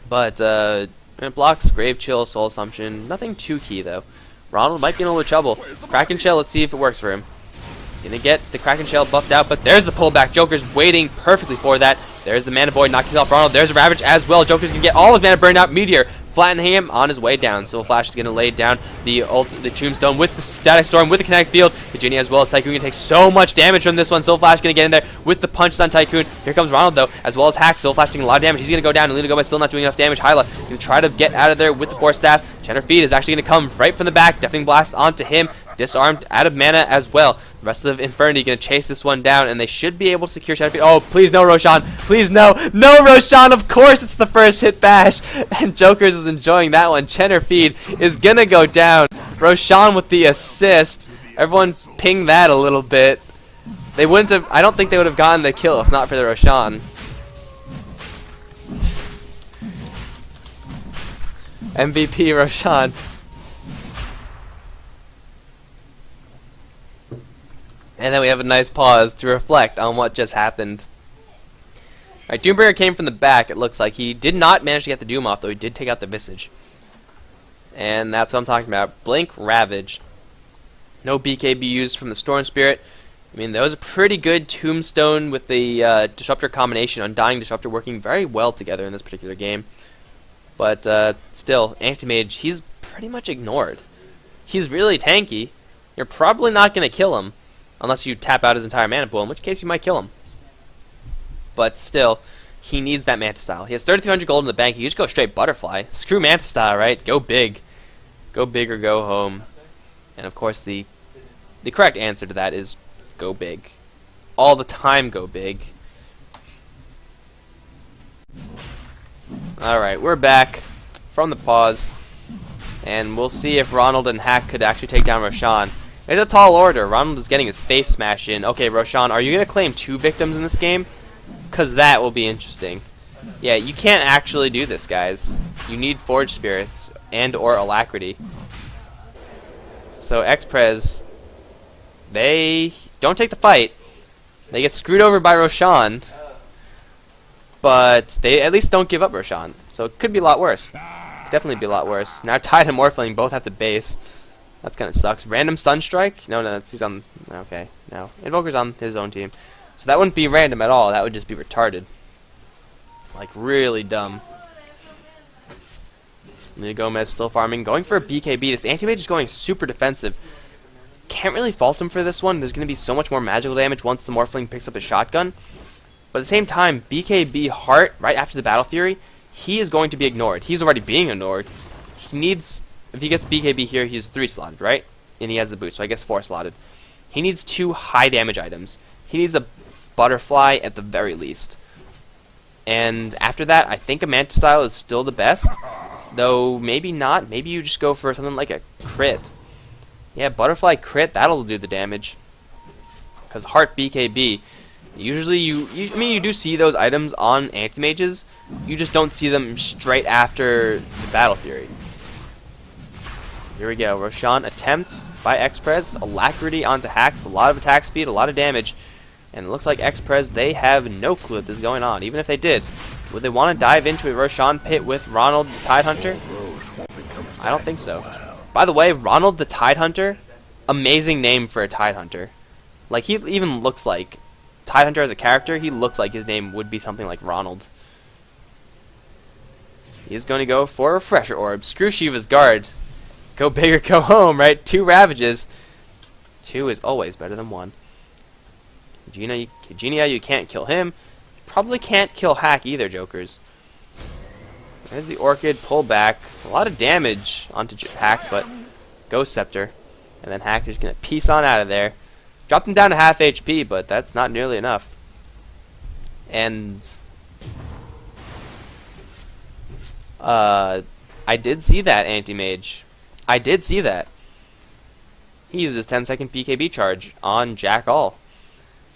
But, it blocks Grave Chill, Soul Assumption. Nothing too key, though. Ronald might be in a little trouble. Kraken Shell, let's see if it works for him. He's going to get the Kraken Shell buffed out, but there's the pullback. Joker's waiting perfectly for that. There's the Mana Void knocking off Ronald. There's a Ravage as well. Joker's going to get all his mana burned out. Meteor flattening him on his way down. Soul Flash is going to lay down the Tombstone with the Static Storm, with the Kinetic Field. Virginia as well as Tycoon going to take so much damage from this one. Soul Flash going to get in there with the punches on Tycoon. Here comes Ronald though, as well as Hack. Soul Flash taking a lot of damage. He's going to go down. And Lena Gomez still not doing enough damage. Hyla going to try to get out of there with the Force Staff. Jenner Feed is actually going to come right from the back. Deafening Blast onto him. Disarmed, out of mana as well. The rest of Infernity going to chase this one down, and they should be able to secure Shadow Feed. Oh, please no, Roshan. Please no. No, Roshan. Of course it's the first hit bash. And Jokers is enjoying that one. Cheddar Feed is going to go down. Roshan with the assist. Everyone ping that a little bit. They wouldn't have, I don't think they would have gotten the kill if not for the Roshan. MVP Roshan. And then we have a nice pause to reflect on what just happened. Alright, Doombringer came from the back, it looks like. He did not manage to get the Doom off, though he did take out the Visage. And that's what I'm talking about. Blink Ravage. No BKB used from the Storm Spirit. I mean, that was a pretty good Tombstone with the Disruptor combination. Undying Disruptor working very well together in this particular game. But still, Anti-Mage, he's pretty much ignored. He's really tanky. You're probably not going to kill him. Unless you tap out his entire mana pool, in which case you might kill him. But still, he needs that Manta Style. He has 3,300 gold in the bank. He could just go straight Butterfly. Screw Manta Style, right? Go big. Go big or go home. And of course, the correct answer to that is go big. All the time go big. Alright, we're back from the pause. And we'll see if Ronald and Hack could actually take down Roshan. It's a tall order. Ronald is getting his face smashed in. Okay, Roshan, are you going to claim 2 victims in this game? Because that will be interesting. Yeah, you can't actually do this, guys. You need Forge Spirits and or Alacrity. So XpreZ, they don't take the fight. They get screwed over by Roshan. But they at least don't give up Roshan. So it could be a lot worse. Definitely be a lot worse. Now Tide and Morphling both have to base. That kind of sucks. Random Sunstrike? No, he's on... Okay, no. Invoker's on his own team. So that wouldn't be random at all. That would just be retarded. Like, really dumb. Lena Gomez still farming. Going for a BKB. This Anti-Mage is going super defensive. Can't really fault him for this one. There's going to be so much more magical damage once the Morphling picks up his shotgun. But at the same time, BKB Heart, right after the Battle Fury, he is going to be ignored. He's already being ignored. He needs... If he gets BKB here, he's 3 slotted, right? And he has the boot, so I guess 4 slotted. He needs 2 high damage items. He needs a Butterfly at the very least. And after that, I think a Manta Style is still the best. Though, maybe not. Maybe you just go for something like a crit. Yeah, Butterfly crit, that'll do the damage. Because Heart BKB, usually I mean, you do see those items on Anti-Mages. You just don't see them straight after the Battle Fury. Here we go. Roshan attempt by XpreZ. Alacrity onto Hack. A lot of attack speed, a lot of damage. And it looks like XpreZ, they have no clue that this is going on. Even if they did, would they want to dive into a Roshan pit with Ronald the Tidehunter? I don't think so. By the way, Ronald the Tidehunter, amazing name for a Tidehunter. Like, he even looks like Tidehunter as a character, he looks like his name would be something like Ronald. He's going to go for a Refresher Orb. Screw Shiva's guard. Go big or go home, right? 2 Ravages. 2 is always better than 1. Genia, you can't kill him. Probably can't kill Hack either, Jokers. There's the Orchid, pull back. A lot of damage onto Hack, but Ghost Scepter. And then Hack is going to piece on out of there. Drop them down to half HP, but that's not nearly enough. And I did see that, Anti-Mage. I did see that. He uses 10-second BKB charge on Jack All.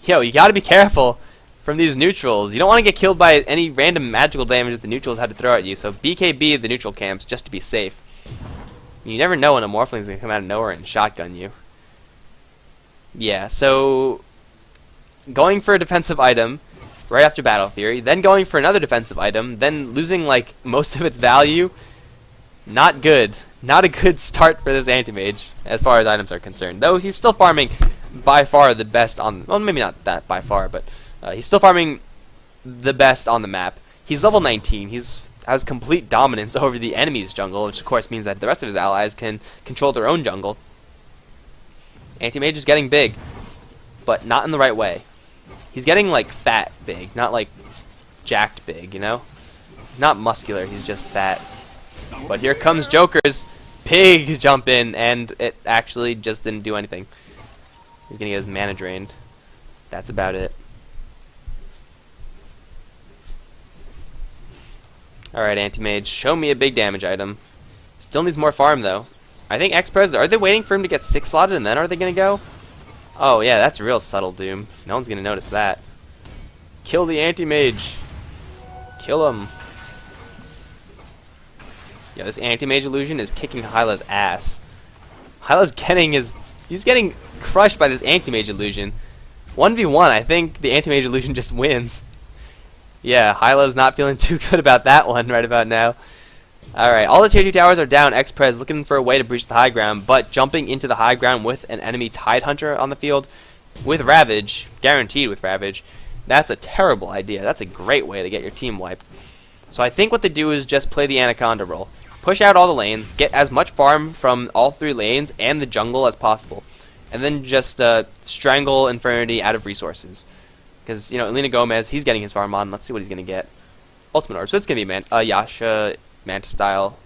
Yo, you gotta be careful from these neutrals. You don't want to get killed by any random magical damage that the neutrals had to throw at you, so BKB the neutral camps just to be safe. You never know when a Morphling's gonna come out of nowhere and shotgun you. Yeah, so going for a defensive item right after Battle Fury, then going for another defensive item, then losing like most of its value, not good. Not a good start for this Anti-Mage as far as items are concerned. Though he's still farming by far the best on, well, maybe not that by far, but he's still farming the best on the map. He's level 19. Has complete dominance over the enemy's jungle, which of course means that the rest of his allies can control their own jungle. Anti-Mage is getting big, but not in the right way. He's getting like fat big, not like jacked big, you know? He's not muscular, he's just fat. But here comes Joker's pig jump in, and it actually just didn't do anything. He's gonna get his mana drained. That's about it. Alright, Anti-Mage, show me a big damage item. Still needs more farm, though. I think XpreZ, are they waiting for him to get 6 slotted, and then are they gonna go? Oh, yeah, that's real subtle, Doom. No one's gonna notice that. Kill the Anti-Mage. Kill him. Yeah, this Anti-Mage illusion is kicking Hyla's ass. Hyla's getting he's getting crushed by this Anti-Mage illusion. 1v1, I think the Anti-Mage illusion just wins. Yeah, Hyla's not feeling too good about that one right about now. Alright, all the tier 2 towers are down. XpreZ looking for a way to breach the high ground, but jumping into the high ground with an enemy Tidehunter on the field with Ravage, guaranteed with Ravage, that's a terrible idea. That's a great way to get your team wiped. So I think what they do is just play the Anaconda role. Push out all the lanes, get as much farm from all 3 lanes and the jungle as possible, and then just strangle Infernity out of resources. Because, you know, Elena Gomez, he's getting his farm on. Let's see what he's going to get. Ultimate Orb. So it's going to be Yasha, Manta Style.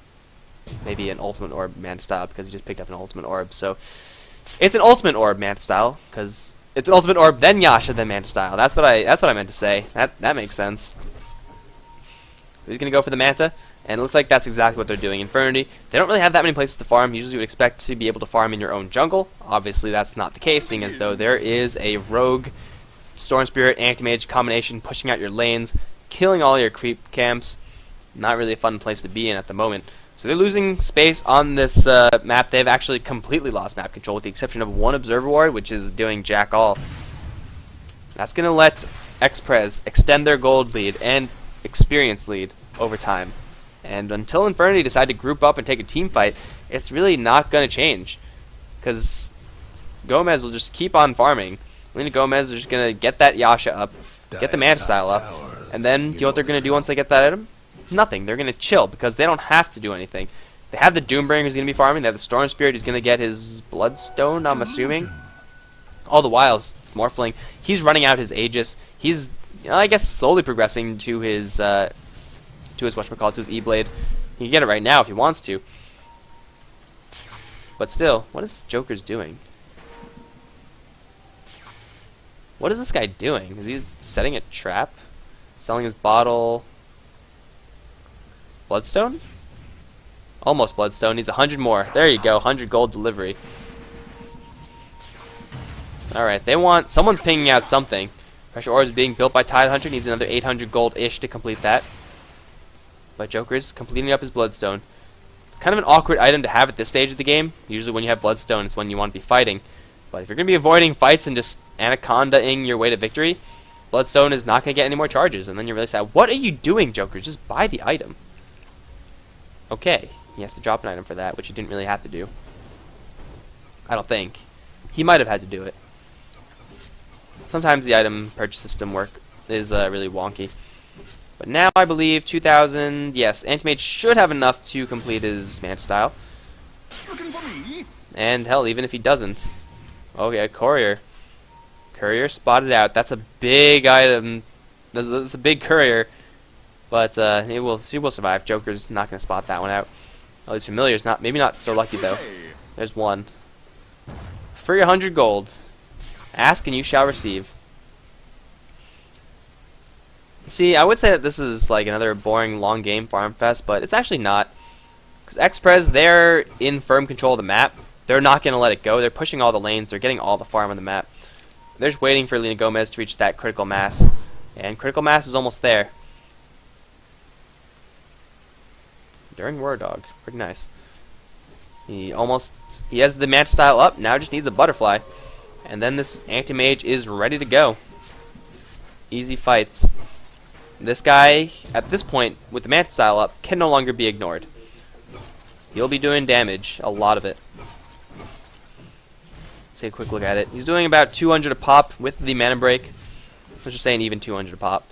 Maybe an Ultimate Orb Manta Style because he just picked up an Ultimate Orb. So it's an Ultimate Orb Manta Style because it's an Ultimate Orb, then Yasha, then Manta Style. That's what I meant to say. That makes sense. He's going to go for the Manta. And it looks like that's exactly what they're doing. Infernity, they don't really have that many places to farm. Usually you would expect to be able to farm in your own jungle. Obviously that's not the case, seeing as though there is a rogue Storm Spirit Anti-Mage combination pushing out your lanes, killing all your creep camps. Not really a fun place to be in at the moment. So they're losing space on this map. They've actually completely lost map control with the exception of one Observer Ward, which is doing jack all. That's going to let XpreZ extend their gold lead and experience lead over time. And until Infernity decide to group up and take a team fight, it's really not going to change. Because Gomez will just keep on farming. Elena Gomez is just going to get that Yasha up, get the Manta Style up, and then do you know what they're going to do once they get that item? Nothing. They're going to chill because they don't have to do anything. They have the Doombringer who's going to be farming. They have the Storm Spirit who's going to get his Bloodstone, I'm assuming. All the while, it's Morphling. He's running out his Aegis. He's, I guess, slowly progressing to his whatchamacallit, to his E-Blade. He can get it right now if he wants to. But still, what is Joker's doing? What is this guy doing? Is he setting a trap? Selling his bottle? Bloodstone? Almost Bloodstone. Needs 100 more. There you go. 100 gold delivery. Alright, they want... Someone's pinging out something. Pressure Ore is being built by Tidehunter. Needs another 800 gold-ish to complete that. But Joker's completing up his Bloodstone. Kind of an awkward item to have at this stage of the game. Usually when you have Bloodstone, it's when you want to be fighting. But if you're going to be avoiding fights and just anaconda-ing your way to victory, Bloodstone is not going to get any more charges, and then you're really sad. What are you doing, Joker? Just buy the item. Okay, he has to drop an item for that, which he didn't really have to do. I don't think. He might have had to do it. Sometimes the item purchase system is really wonky. But now I believe 2,000, yes, Anti-Mage should have enough to complete his Manta Style. And hell, even if he doesn't. Okay, Courier. Courier spotted out. That's a big item. That's a big Courier. But he will survive. Joker's not going to spot that one out. At least Familiar's not, maybe not so lucky though. There's one. Free 100 gold. Ask and you shall receive. See, I would say that this is like another boring long game farm fest, but it's actually not. Because XpreZ, they're in firm control of the map. They're not going to let it go. They're pushing all the lanes. They're getting all the farm on the map. They're just waiting for Elena Gomez to reach that critical mass. And critical mass is almost there. During War Dog. Pretty nice. He has the Manta Style up. Now just needs a Butterfly. And then this Anti-Mage is ready to go. Easy fights. This guy, at this point, with the Manta Style up, can no longer be ignored. He'll be doing damage. A lot of it. Let's take a quick look at it. He's doing about 200 a pop with the Mana Break. Let's just say an even 200 a pop.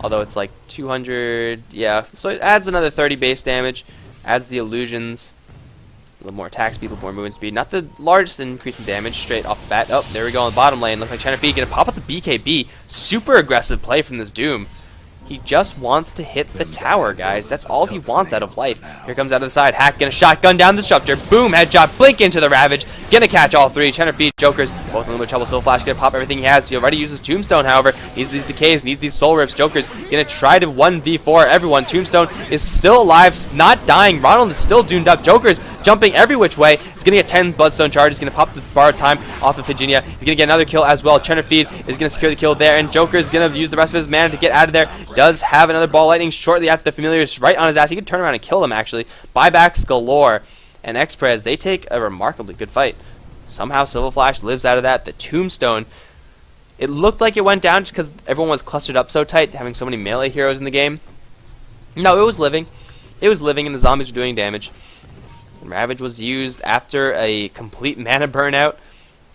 Although it's like 200, yeah. So it adds another 30 base damage. Adds the illusions. A little more attack speed, a little more movement speed. Not the largest increase in damage straight off the bat. Oh, there we go on the bottom lane. Looks like China Feet gonna pop up the BKB. Super aggressive play from this Doom. He just wants to hit the tower, guys. That's all he wants out of life. Here comes out of the side. Hack gonna shotgun down the Disruptor. Boom, headshot, blink into the Ravage. Gonna catch all three. China Feet, Jokers, both in a little bit of trouble. Soul Flash gonna pop everything he has. He already uses Tombstone, however. Needs these decays, needs these Soul Rips. Jokers gonna try to 1v4 everyone. Tombstone is still alive, not dying. Ronald is still doomed up. Jokers jumping every which way. He's gonna get 10 Bloodstone charges. He's gonna pop the borrowed time off of Virginia. He's gonna get another kill as well. China Feed is gonna secure the kill there, and Joker is gonna use the rest of his mana to get out of there. Does have another ball lightning shortly after the Familiar is right on his ass. He could turn around and kill him actually. Buybacks galore. And XpreZ, they take a remarkably good fight. Somehow Silver Flash lives out of that. The Tombstone, it looked like it went down just because everyone was clustered up so tight, having so many melee heroes in the game. No, it was living. It was living, and the zombies were doing damage. And Ravage was used after a complete mana burnout.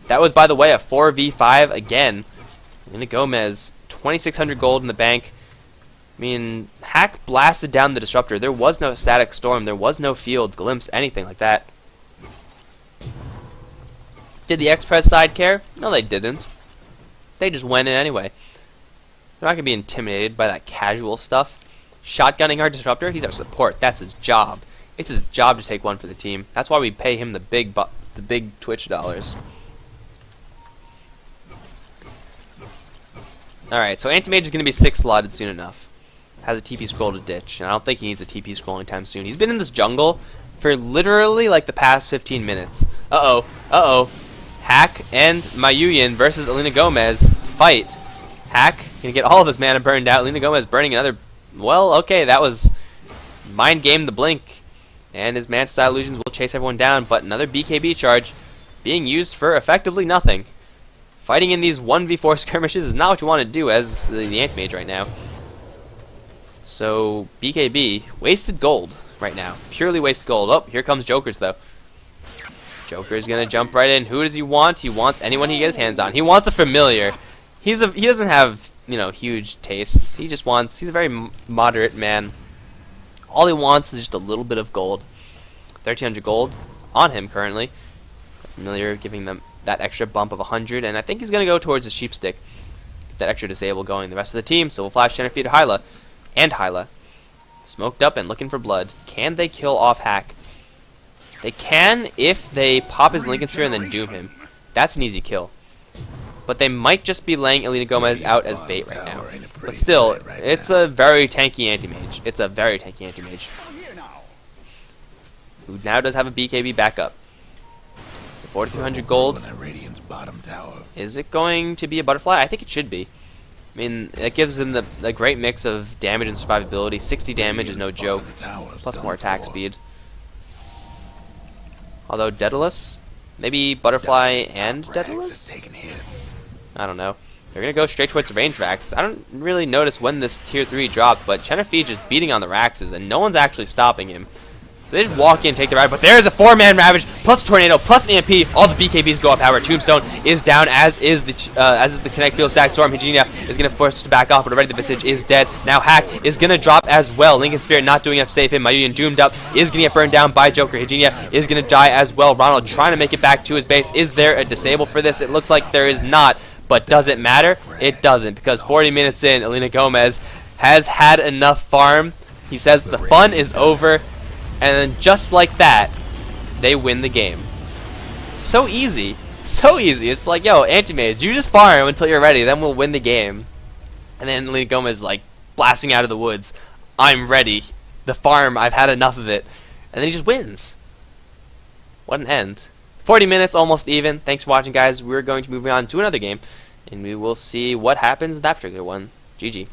That was, by the way, a 4v5 again. Elena Gomez, 2,600 gold in the bank. I mean, Hack blasted down the Disruptor. There was no Static Storm. There was no Field, Glimpse, anything like that. Did the XpreZ side care? No, they didn't. They just went in anyway. They're not going to be intimidated by that casual stuff. Shotgunning our Disruptor? He's our support. That's his job. It's his job to take one for the team. That's why we pay him the big Twitch dollars. Alright, so Anti-Mage is going to be 6 slotted soon enough. Has a TP scroll to ditch, and I don't think he needs a TP scroll anytime soon. He's been in this jungle for literally like the past 15 minutes. Uh-oh. Uh-oh. Hack and Mayuyan versus Elena Gomez fight. Hack gonna get all of his mana burned out. Elena Gomez burning another. Well, okay, that was mind game the blink. And his Manta Style illusions will chase everyone down, but another BKB charge being used for effectively nothing. Fighting in these 1v4 skirmishes is not what you want to do as the Anti-Mage right now. So, BKB, wasted gold right now. Purely wasted gold. Oh, here comes Jokers, though. Joker's gonna jump right in. Who does he want? He wants anyone he gets his hands on. He wants a Familiar. He doesn't have, you know, huge tastes. He just wants, he's a very moderate man. All he wants is just a little bit of gold. 1,300 gold on him currently. Familiar giving them that extra bump of 100, and I think he's gonna go towards his Sheep Stick. Get that extra disable going. The rest of the team, so we'll flash Jennifer to Hyla. And Hyla. Smoked up and looking for blood. Can they kill off Hack? They can if they pop his Lincoln Sphere and then doom him. That's an easy kill. But they might just be laying Elena Gomez out as bait right now. But still, it's a very tanky Anti-Mage. It's a very tanky Anti-Mage. Who now does have a BKB backup. So 4,200 gold. Is it going to be a Butterfly? I think it should be. I mean, it gives him the great mix of damage and survivability. 60 damage is no joke. Plus more attack speed. Although Daedalus, Maybe Butterfly and Rags Daedalus? is taking hits. I don't know. They're going to go straight towards the range racks. I don't really notice when this tier 3 dropped, but Chenefeed is beating on the Raxes, and no one's actually stopping him. So they just walk in, take the ride, but there's a 4-man Ravage, plus a Tornado, plus an EMP. All the BKBs go up. However, Tombstone is down, as is the Connect Field stack. Storm Hygenia is going to force to back off, but already the Visage is dead. Now Hack is going to drop as well. Lincoln Sphere not doing enough to save him. Mayuyan doomed up, is going to get burned down by Joker. Hygenia is going to die as well. Ronald trying to make it back to his base. Is there a disable for this? It looks like there is not, but does it matter? It doesn't, because 40 minutes in, Elena Gomez has had enough farm. He says the fun is over. And then just like that, they win the game. So easy. So easy. It's like, yo, Anti-Mage, you just farm until you're ready, then we'll win the game. And then Elena Gomez like blasting out of the woods. I'm ready. The farm, I've had enough of it. And then he just wins. What an end. 40 minutes, almost even. Thanks for watching, guys. We're going to move on to another game. And we will see what happens in that particular one. GG.